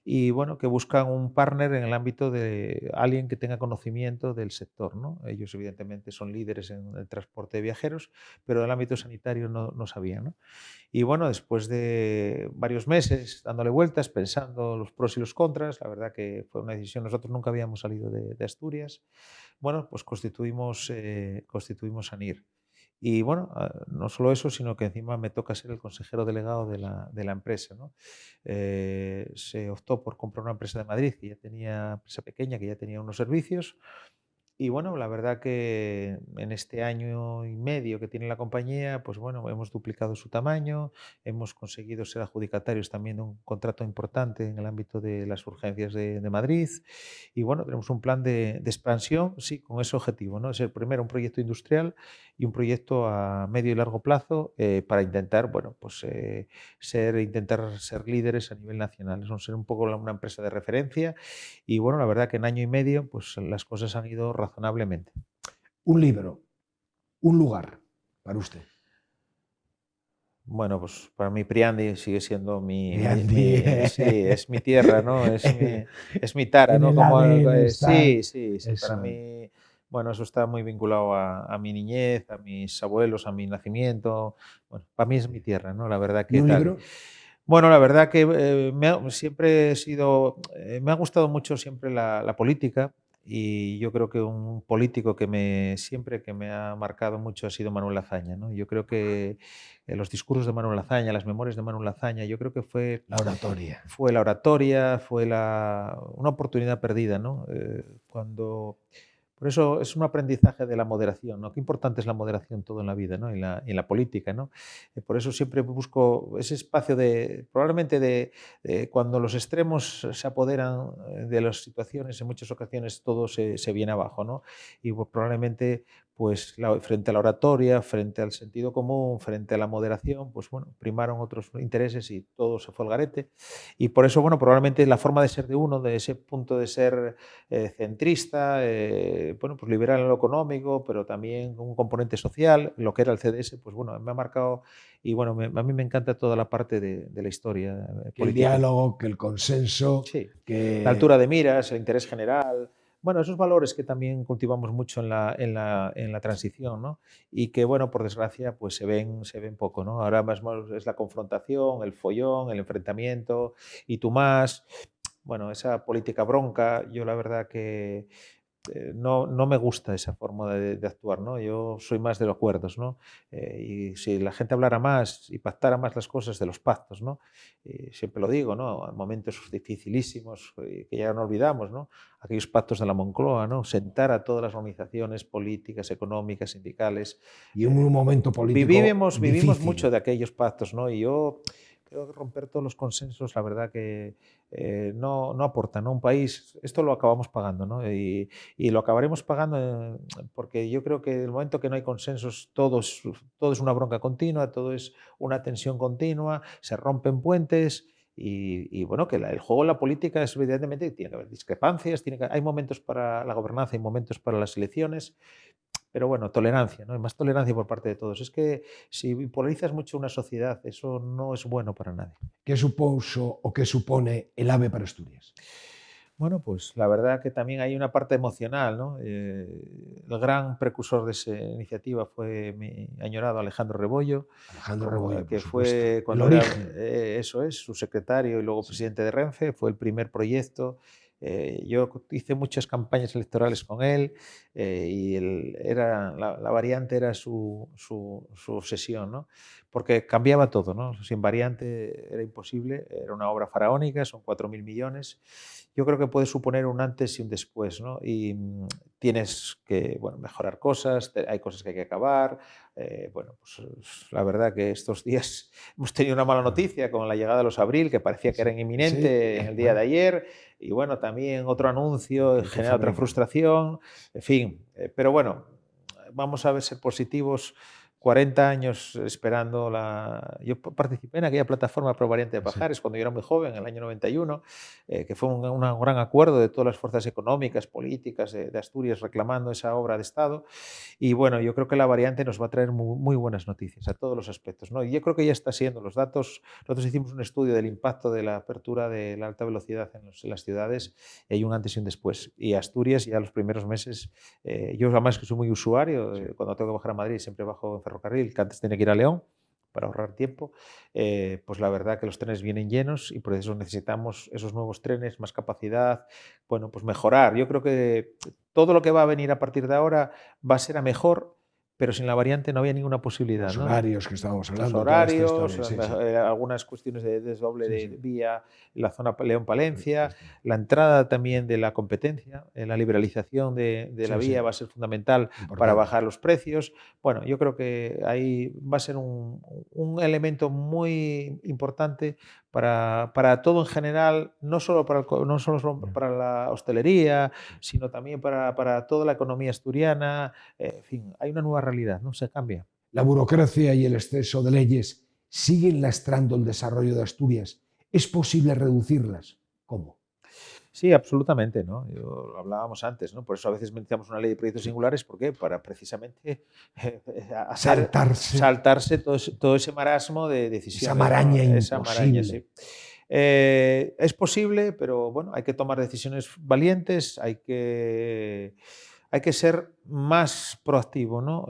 y bueno, que buscan un partner en el ámbito de alguien que tenga conocimiento del sector, ¿no? Ellos evidentemente son líderes en el transporte de viajeros, pero del ámbito sanitario no sabían, ¿no? Y bueno, después de varios meses dándole vueltas, pensando los pros y los contras, la verdad que fue una decisión. Nosotros nunca habíamos salido de Asturias. Bueno, pues constituimos SANIR. Y bueno, no solo eso, sino que encima me toca ser el consejero delegado de la empresa, ¿no? Se optó por comprar una empresa de Madrid, que ya tenía, empresa pequeña, que ya tenía unos servicios. Y bueno, la verdad que en este año y medio que tiene la compañía, pues bueno, hemos duplicado su tamaño, hemos conseguido ser adjudicatarios también de un contrato importante en el ámbito de las urgencias de Madrid. Y bueno, tenemos un plan de expansión, sí, con ese objetivo, ¿no? Es el primero un proyecto industrial y un proyecto a medio y largo plazo para intentar, bueno, pues intentar ser líderes a nivel nacional. Es ser un poco una empresa de referencia y bueno, la verdad que en año y medio pues las cosas han ido razonablemente. Un libro, un lugar para usted. Bueno, pues para mí Priandi sigue siendo Andy, sí, es mi tierra, ¿no? Es mi tara, en ¿no? el Como, ADN está sí, sí, sí, para eso. mí, bueno, eso está muy vinculado a mi niñez, a mis abuelos, a mi nacimiento. Bueno, para mí es mi tierra, ¿no? La verdad ¿Y que un tal. libro? Bueno, la verdad que siempre he sido, me ha gustado mucho siempre la política y yo creo que un político siempre que me ha marcado mucho ha sido Manuel Azaña, ¿no? Yo creo que los discursos de Manuel Azaña, las memorias de Manuel Azaña, yo creo que La oratoria. fue la oratoria, fue una oportunidad perdida, ¿no? Cuando Por eso es un aprendizaje de la moderación, ¿no? Qué importante es la moderación todo en la vida, ¿no? En la política, ¿no? Por eso siempre busco ese espacio probablemente cuando los extremos se apoderan de las situaciones, en muchas ocasiones todo se viene abajo, ¿no? Y pues, probablemente pues frente a la oratoria, frente al sentido común, frente a la moderación, pues bueno, primaron otros intereses y todo se fue al garete. Y por eso, bueno, probablemente la forma de ser de uno, de ese punto de ser centrista, bueno, pues liberal en lo económico, pero también con un componente social, lo que era el CDS, pues bueno, me ha marcado y bueno, a mí me encanta toda la parte de la historia Que el política. diálogo, que el consenso, Sí, la que... altura de miras, el interés general. Bueno, esos valores que también cultivamos mucho en la transición, ¿no? Y que, bueno, por desgracia, pues se ven poco, ¿no? Ahora más es la confrontación, el follón, el enfrentamiento y tú más. Bueno, esa política bronca, yo la verdad que no me gusta esa forma de actuar, ¿no? Yo soy más de los acuerdos, ¿no? Y si la gente hablara más y pactara más las cosas de los pactos, ¿no? Siempre lo digo, ¿no? En momentos dificilísimos que ya no olvidamos, ¿no? Aquellos pactos de la Moncloa, ¿no? Sentar a todas las organizaciones políticas, económicas, sindicales. Y en un momento político Vivimos mucho difícil. de aquellos pactos, ¿no? Y yo creo que romper todos los consensos, la verdad que no aporta, ¿no? Un país, esto lo acabamos pagando, ¿no? Y lo acabaremos pagando porque yo creo que el momento que no hay consensos, todo es una bronca continua, todo es una tensión continua, se rompen puentes y bueno, que el juego en la política es evidentemente, tiene que haber discrepancias, hay momentos para la gobernanza, hay momentos para las elecciones, pero bueno, tolerancia, ¿no? Hay más tolerancia por parte de todos. Es que si polarizas mucho una sociedad, eso no es bueno para nadie. ¿Qué supuso o qué supone el AVE para Asturias? Bueno, pues la verdad que también hay una parte emocional, ¿no? El gran precursor de esa iniciativa fue mi añorado Alejandro Rebollo, Alejandro Rebollo, por que supuesto. fue El cuando era, origen. eso es, su secretario y luego Sí. presidente de Renfe, fue el primer proyecto. Yo hice muchas campañas electorales con él y la variante era su obsesión, ¿no? Porque cambiaba todo, ¿no? Sin variante era imposible, era una obra faraónica, son 4.000 millones. Yo creo que puede suponer un antes y un después, ¿no? Y tienes que, bueno, mejorar cosas, hay cosas que hay que acabar. Bueno, pues la verdad que estos días hemos tenido una mala noticia con la llegada de los Abril, que parecía que Sí, eran sí, inminente en el día de bueno, ayer, y bueno, también otro anuncio quinto de genera otra febrero. frustración, en fin, pero bueno, vamos a ver ser positivos. 40 años esperando Yo participé en aquella plataforma Pro Variante de Sí. Pajares cuando yo era muy joven, en el año 91, que fue un gran acuerdo de todas las fuerzas económicas, políticas de Asturias reclamando esa obra de Estado. Y bueno, yo creo que la variante nos va a traer muy buenas noticias a todos los aspectos, ¿no? Y yo creo que ya está siendo los datos. Nosotros hicimos un estudio del impacto de la apertura de la alta velocidad en las ciudades y hay un antes y un después. Y Asturias ya los primeros meses, yo además que soy muy usuario, Sí. cuando tengo que bajar a Madrid siempre bajo en ferrocarril, que antes tenía que ir a León para ahorrar tiempo, pues la verdad que los trenes vienen llenos y por eso necesitamos esos nuevos trenes, más capacidad, bueno, pues mejorar. Yo creo que todo lo que va a venir a partir de ahora va a ser a mejor, pero sin la variante no había ninguna posibilidad, Los ¿no? horarios que estábamos Los hablando, toda esta horarios, historia. Sí, sí. algunas cuestiones de desdoble Sí, de sí. vía en la zona León-Palencia, Esto. la entrada también de la competencia, la liberalización de la Sí, sí. vía va a ser fundamental para Importante. bajar los precios. Bueno, yo creo que ahí va a ser un elemento muy importante para todo en general, no solo para la hostelería, sino también para toda la economía asturiana. En fin, hay una nueva realidad, ¿no? Se cambia. La burocracia y el exceso de leyes siguen lastrando el desarrollo de Asturias. ¿Es posible reducirlas? ¿Cómo? Sí, absolutamente, ¿no? Lo hablábamos antes, ¿no? Por eso a veces mencionamos una ley de proyectos Sí. singulares, ¿por qué? Para precisamente Saltarse saltarse todo ese marasmo de esa decisiones, ¿no? maraña Esa maraña, imposible. sí. Es posible, pero bueno, hay que tomar decisiones valientes, hay que ser más proactivo, ¿no?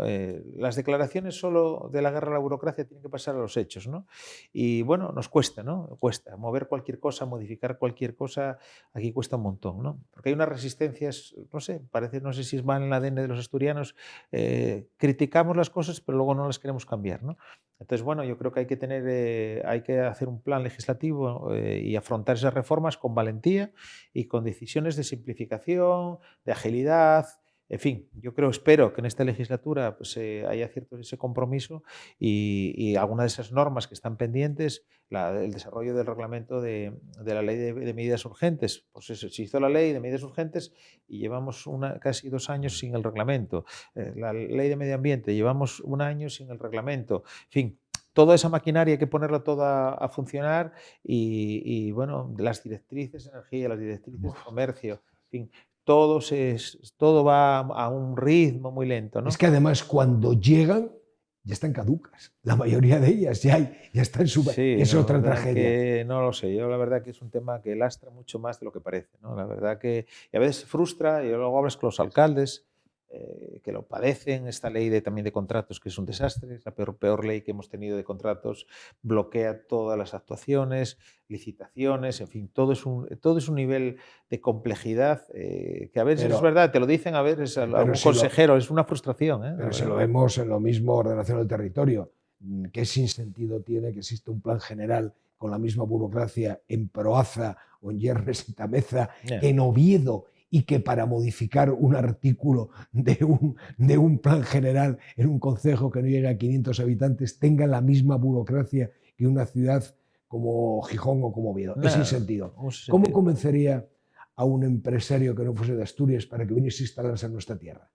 Las declaraciones solo de la guerra a la burocracia tienen que pasar a los hechos, ¿no? Y bueno, nos cuesta, ¿no? Cuesta mover cualquier cosa, modificar cualquier cosa, aquí cuesta un montón, ¿no? Porque hay unas resistencias, no sé, no sé si es mal en el ADN de los asturianos, criticamos las cosas, pero luego no las queremos cambiar, ¿no? Entonces, bueno, yo creo que hay que hacer un plan legislativo y afrontar esas reformas con valentía y con decisiones de simplificación, de agilidad, En fin, yo espero que en esta legislatura pues, haya cierto ese compromiso y algunas de esas normas que están pendientes, el desarrollo del reglamento de la ley de medidas urgentes. Pues eso, se hizo la ley de medidas urgentes y llevamos casi 2 años sin el reglamento. La ley de medio ambiente, llevamos 1 año sin el reglamento. En fin, toda esa maquinaria hay que ponerla toda a funcionar y bueno, las directrices de energía, las directrices de comercio, en fin, todo va a un ritmo muy lento, ¿no? Es que además cuando llegan ya están caducas, la mayoría de ellas ya están Sí, es no, otra la verdad tragedia. que no lo sé. Yo la verdad que es un tema que lastra mucho más de lo que parece, ¿no? La verdad que y a veces frustra y luego hablas con los alcaldes que lo padecen. Esta ley también de contratos que es un desastre, es la peor ley que hemos tenido de contratos, bloquea todas las actuaciones, licitaciones, en fin, todo es un nivel de complejidad que a veces es Pero, verdad, te lo dicen a veces algún si consejero, es una frustración, la pero si lo verdad. vemos en lo mismo ordenación del territorio, ¿qué sinsentido tiene que exista un plan general con la misma burocracia en Proaza o en Yerres y Tameza, Yeah. en Oviedo, y que para modificar un artículo de un plan general en un concejo que no llega a 500 habitantes tenga la misma burocracia que una ciudad como Gijón o como Oviedo? Es sin sentido. ¿Cómo convencería a un empresario que no fuese de Asturias para que viniese a instalarse en nuestra tierra?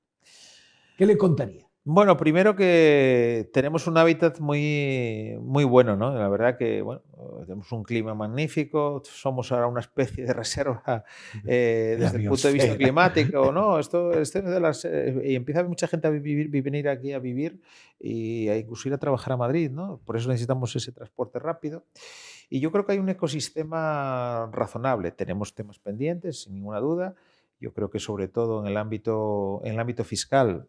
¿Qué le contaría? Bueno, primero que tenemos un hábitat muy, muy bueno, ¿no? La verdad que, bueno, tenemos un clima magnífico, somos ahora una especie de reserva desde el punto de vista climático, ¿no? Y empieza mucha gente a venir aquí a vivir y a incluso ir a trabajar a Madrid, ¿no? Por eso necesitamos ese transporte rápido. Y yo creo que hay un ecosistema razonable. Tenemos temas pendientes, sin ninguna duda. Yo creo que sobre todo en el ámbito fiscal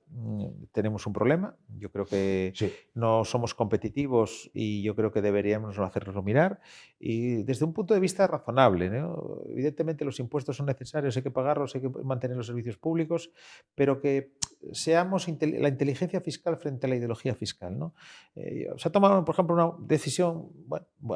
tenemos un problema. Yo creo que Sí. no somos competitivos y yo creo que deberíamos hacernoslo mirar. Y desde un punto de vista razonable, ¿no? Evidentemente los impuestos son necesarios, hay que pagarlos, hay que mantener los servicios públicos, pero que seamos la inteligencia fiscal frente a la ideología fiscal, ¿no? Se ha tomado, por ejemplo, una decisión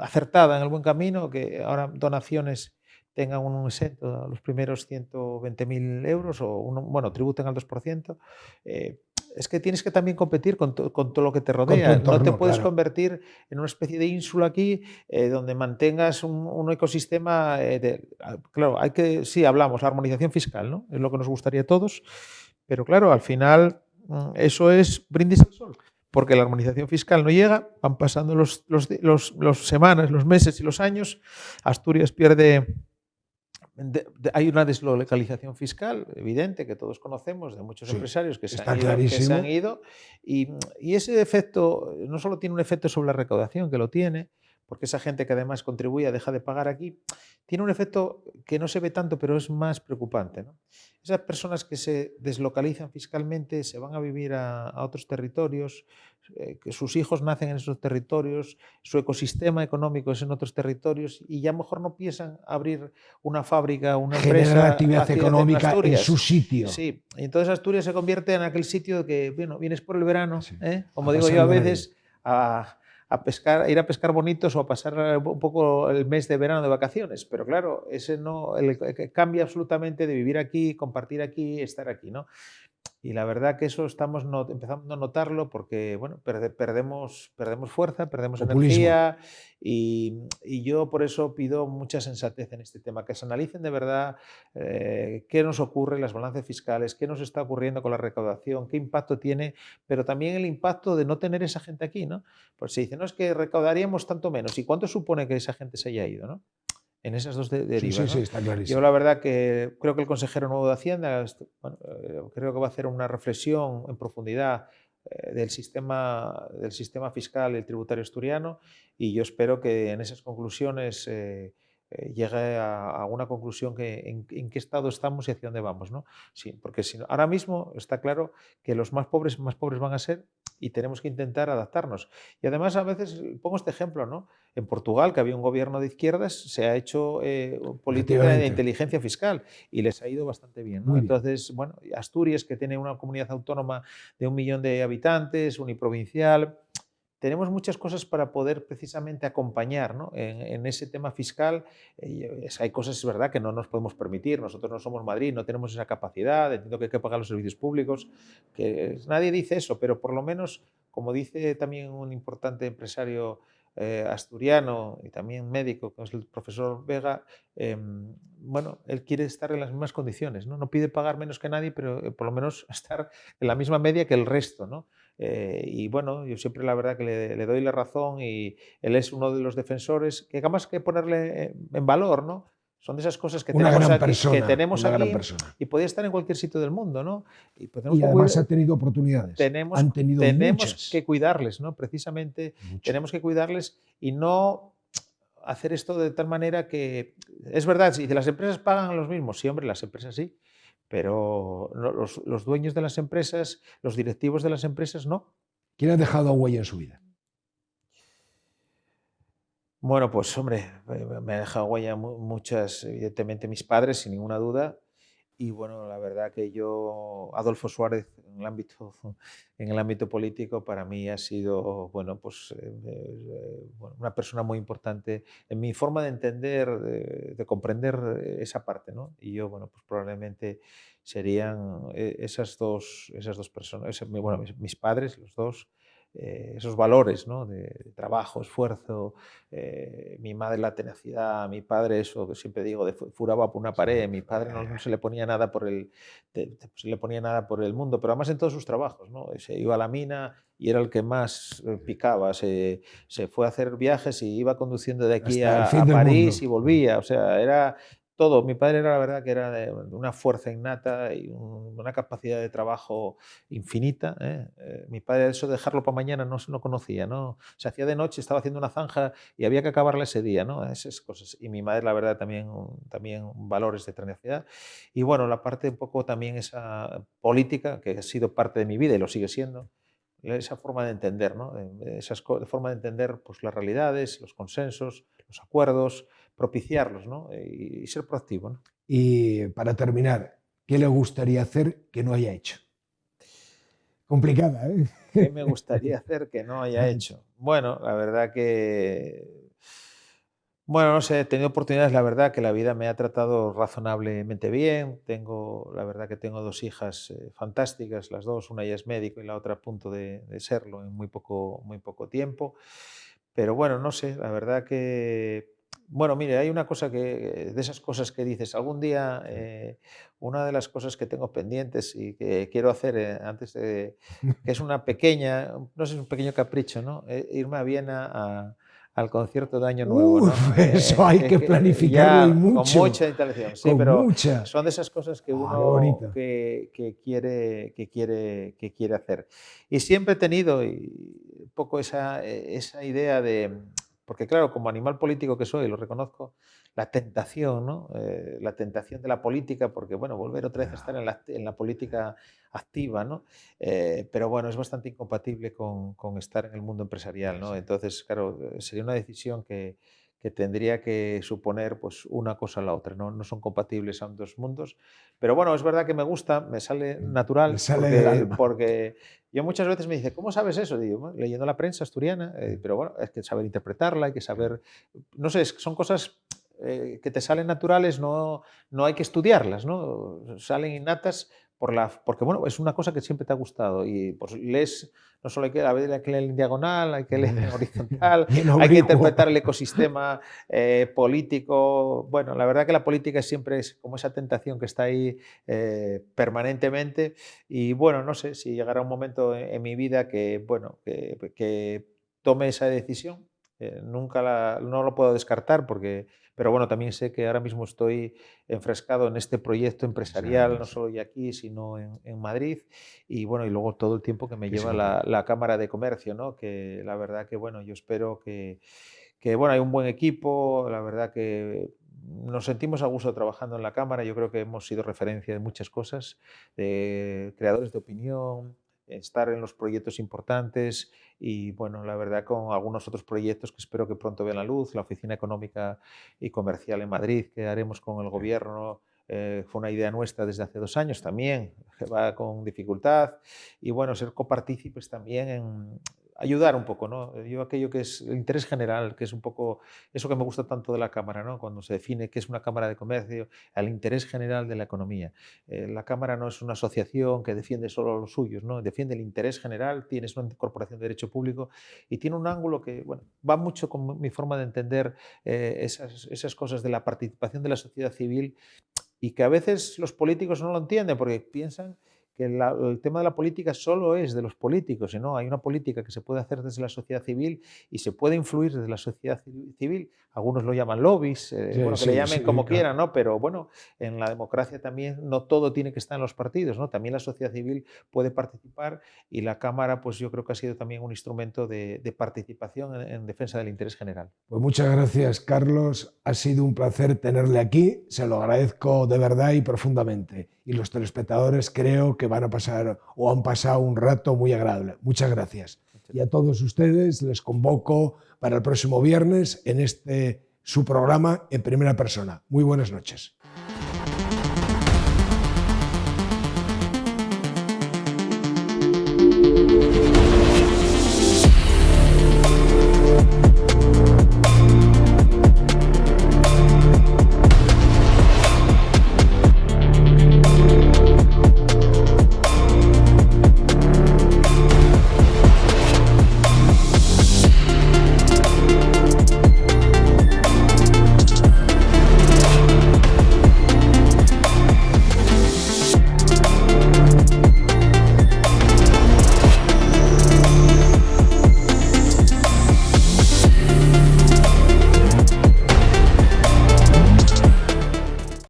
acertada en el buen camino, que ahora donaciones tengan un exento a los primeros 120.000 euros bueno, tributen al 2%. Es que tienes que también competir con todo lo que te rodea. Entorno, no te puedes claro. convertir en una especie de ínsula aquí donde mantengas un ecosistema. Claro, sí, hablamos, la armonización fiscal, ¿no? Es lo que nos gustaría a todos, pero claro, al final eso es brindis al sol. Porque la armonización fiscal no llega, van pasando los semanas, los meses y los años, Asturias pierde. Hay una deslocalización fiscal evidente que todos conocemos de muchos empresarios que se han ido y ese efecto no solo tiene un efecto sobre la recaudación, que lo tiene, porque esa gente que además contribuye deja de pagar aquí, tiene un efecto que no se ve tanto, pero es más preocupante, ¿no? Esas personas que se deslocalizan fiscalmente se van a vivir a otros territorios, que sus hijos nacen en esos territorios, su ecosistema económico es en otros territorios y ya a lo mejor no piensan abrir una fábrica, una empresa. Generar actividad económica en su sitio. Sí, y entonces Asturias se convierte en aquel sitio que, bueno, vienes por el verano, Sí. como digo yo a veces, a pescar, a ir a pescar bonitos o a pasar un poco el mes de verano de vacaciones. Pero claro, cambia absolutamente de vivir aquí, compartir aquí, estar aquí, ¿no? Y la verdad que eso estamos empezando a notarlo porque, bueno, perdemos fuerza, perdemos Populismo. energía y yo por eso pido mucha sensatez en este tema, que se analicen de verdad qué nos ocurre en las balanzas fiscales, qué nos está ocurriendo con la recaudación, qué impacto tiene, pero también el impacto de no tener esa gente aquí, ¿no? Pues se dice, no, es que recaudaríamos tanto menos. ¿Y cuánto supone que esa gente se haya ido, no? En esas dos derivas. Sí, ¿no? está clarísimo. Yo la verdad que creo que el consejero nuevo de Hacienda creo que va a hacer una reflexión en profundidad del sistema fiscal y tributario asturiano y yo espero que en esas conclusiones llegue a una conclusión en qué estado estamos y hacia dónde vamos, ¿no? Sí, porque ahora mismo está claro que los más pobres van a ser y tenemos que intentar adaptarnos. Y además a veces pongo este ejemplo, ¿no? En Portugal, que había un gobierno de izquierdas, se ha hecho política de inteligencia fiscal y les ha ido bastante bien, ¿no? Entonces, bueno, Asturias, que tiene una comunidad autónoma de 1 millón de habitantes, uniprovincial, tenemos muchas cosas para poder precisamente acompañar, ¿no? En ese tema fiscal. Hay cosas, es verdad, que no nos podemos permitir. Nosotros no somos Madrid, no tenemos esa capacidad, entiendo que hay que pagar los servicios públicos, que nadie dice eso, pero por lo menos, como dice también un importante empresario asturiano y también médico, que es el profesor Vega, bueno, él quiere estar en las mismas condiciones, ¿no? No pide pagar menos que nadie, pero por lo menos estar en la misma media que el resto, ¿no? Y bueno, yo siempre la verdad que le doy la razón y él es uno de los defensores que además que ponerle en valor, ¿no? Son de esas cosas Una gran persona, una gran persona. y podía estar en cualquier sitio del mundo, ¿no? Y pues Y además ha tenido oportunidades. Han tenido tenemos muchas. que cuidarles, ¿no? Precisamente tenemos que cuidarles y no hacer esto de tal manera que, es verdad, si las empresas pagan a los mismos, sí, hombre, las empresas sí, pero los dueños de las empresas, los directivos de las empresas no. ¿Quién ha dejado huella en su vida? Bueno, pues hombre, me ha dejado huella muchas, evidentemente mis padres, sin ninguna duda. Y bueno, la verdad que yo, Adolfo Suárez, en el ámbito político, para mí ha sido, bueno, pues bueno, una persona muy importante en mi forma de entender, de comprender esa parte, ¿no? Y yo, bueno, pues probablemente serían esas dos personas, bueno, mis padres, los dos, esos valores, ¿no? De trabajo, esfuerzo, mi madre la tenacidad, mi padre eso que siempre digo, furaba por una pared, mi padre no se le ponía nada se le ponía nada por el mundo, pero además en todos sus trabajos, ¿no? Se iba a la mina y era el que más picaba, se fue a hacer viajes y iba conduciendo de aquí Hasta el fin a del París mundo. y volvía, o sea, era todo. Mi padre era la verdad que era de una fuerza innata y una capacidad de trabajo infinita. Mi padre eso de dejarlo para mañana no conocía, ¿no? Se hacía de noche, estaba haciendo una zanja y había que acabarla ese día, ¿no? Esas cosas. Y mi madre, la verdad, también valores de tenacidad. Y bueno, la parte un poco también esa política, que ha sido parte de mi vida y lo sigue siendo, esa forma de entender, ¿no? Forma de entender pues, las realidades, los consensos, los acuerdos, propiciarlos, ¿no? Y ser proactivo, ¿no? Y para terminar, ¿qué le gustaría hacer que no haya hecho? Complicada, ¿eh? ¿Qué me gustaría hacer que no haya hecho? Bueno, la verdad que bueno, no sé, he tenido oportunidades, la verdad que la vida me ha tratado razonablemente bien. La verdad que tengo dos hijas fantásticas, las dos, una ya es médico y la otra a punto de serlo en muy poco tiempo. Pero bueno, no sé, la verdad que, bueno, mire, hay una cosa de esas cosas que dices, algún día, una de las cosas que tengo pendientes y que quiero hacer que es una pequeña, no sé, es un pequeño capricho, ¿no? Irme a Viena al concierto de Año Nuevo, ¿no? Uf, eso hay que planificarlo y Ya con mucho. mucha antelación, sí, Con pero mucha. son de esas cosas que Qué uno bonito. que quiere hacer. Y siempre he tenido un poco esa idea porque claro, como animal político que soy, lo reconozco, la tentación, ¿no? La tentación de la política, porque bueno, volver otra vez a estar en la política activa, ¿no? Pero bueno, es bastante incompatible con estar en el mundo empresarial, ¿no? Entonces, claro, sería una decisión que tendría que suponer pues una cosa a la otra, ¿no? No son compatibles ambos mundos, pero bueno, es verdad que me gusta, me sale Le natural, sale del alma. porque yo muchas veces me dice, ¿cómo sabes eso? Digo, "Bueno, leyendo la prensa asturiana, pero bueno, hay que saber interpretarla, hay que saber, no sé, son cosas que te salen naturales, no hay que estudiarlas, ¿no? Salen innatas porque bueno, es una cosa que siempre te ha gustado y pues lees, no solo hay que leer en diagonal, hay que leer en horizontal, Y en hay que oblicuo. interpretar el ecosistema político. Bueno, la verdad que la política siempre es como esa tentación que está ahí permanentemente y bueno, no sé si llegará un momento en mi vida que, bueno, que tome esa decisión. No lo puedo descartar pero bueno, también sé que ahora mismo estoy enfrescado en este proyecto empresarial, no solo ya aquí, sino en Madrid, y bueno, y luego todo el tiempo que me Que se lleva va. la Cámara de Comercio, ¿no? Que la verdad que, bueno, yo espero que, bueno, hay un buen equipo, la verdad que nos sentimos a gusto trabajando en la Cámara, yo creo que hemos sido referencia de muchas cosas, de creadores de opinión, estar en los proyectos importantes y bueno, la verdad con algunos otros proyectos que espero que pronto vean la luz, la Oficina Económica y Comercial en Madrid que haremos con el gobierno, fue una idea nuestra desde hace 2 años también, que va con dificultad y bueno, ser copartícipes también ayudar un poco, ¿no? Yo aquello que es el interés general, que es un poco eso que me gusta tanto de la Cámara, ¿no? Cuando se define qué es una Cámara de Comercio, el interés general de la economía. La Cámara no es una asociación que defiende solo los suyos, ¿no? Defiende el interés general, tienes una corporación de derecho público y tiene un ángulo que, bueno, va mucho con mi forma de entender esas cosas de la participación de la sociedad civil y que a veces los políticos no lo entienden porque piensan que el tema de la política solo es de los políticos, y no, hay una política que se puede hacer desde la sociedad civil y se puede influir desde la sociedad civil. Algunos lo llaman lobbies, Sí, bueno, que le sí, llamen sí, como claro. quieran, ¿no? Pero bueno, en la democracia también no todo tiene que estar en los partidos, ¿no? También la sociedad civil puede participar y la Cámara, pues yo creo que ha sido también un instrumento de participación en defensa del interés general. Pues muchas gracias, Carlos. Ha sido un placer tenerle aquí. Se lo agradezco de verdad y profundamente. Y los telespectadores creo que van a pasar o han pasado un rato muy agradable. Muchas gracias. Y a todos ustedes les convoco para el próximo viernes en su programa En Primera Persona. Muy buenas noches.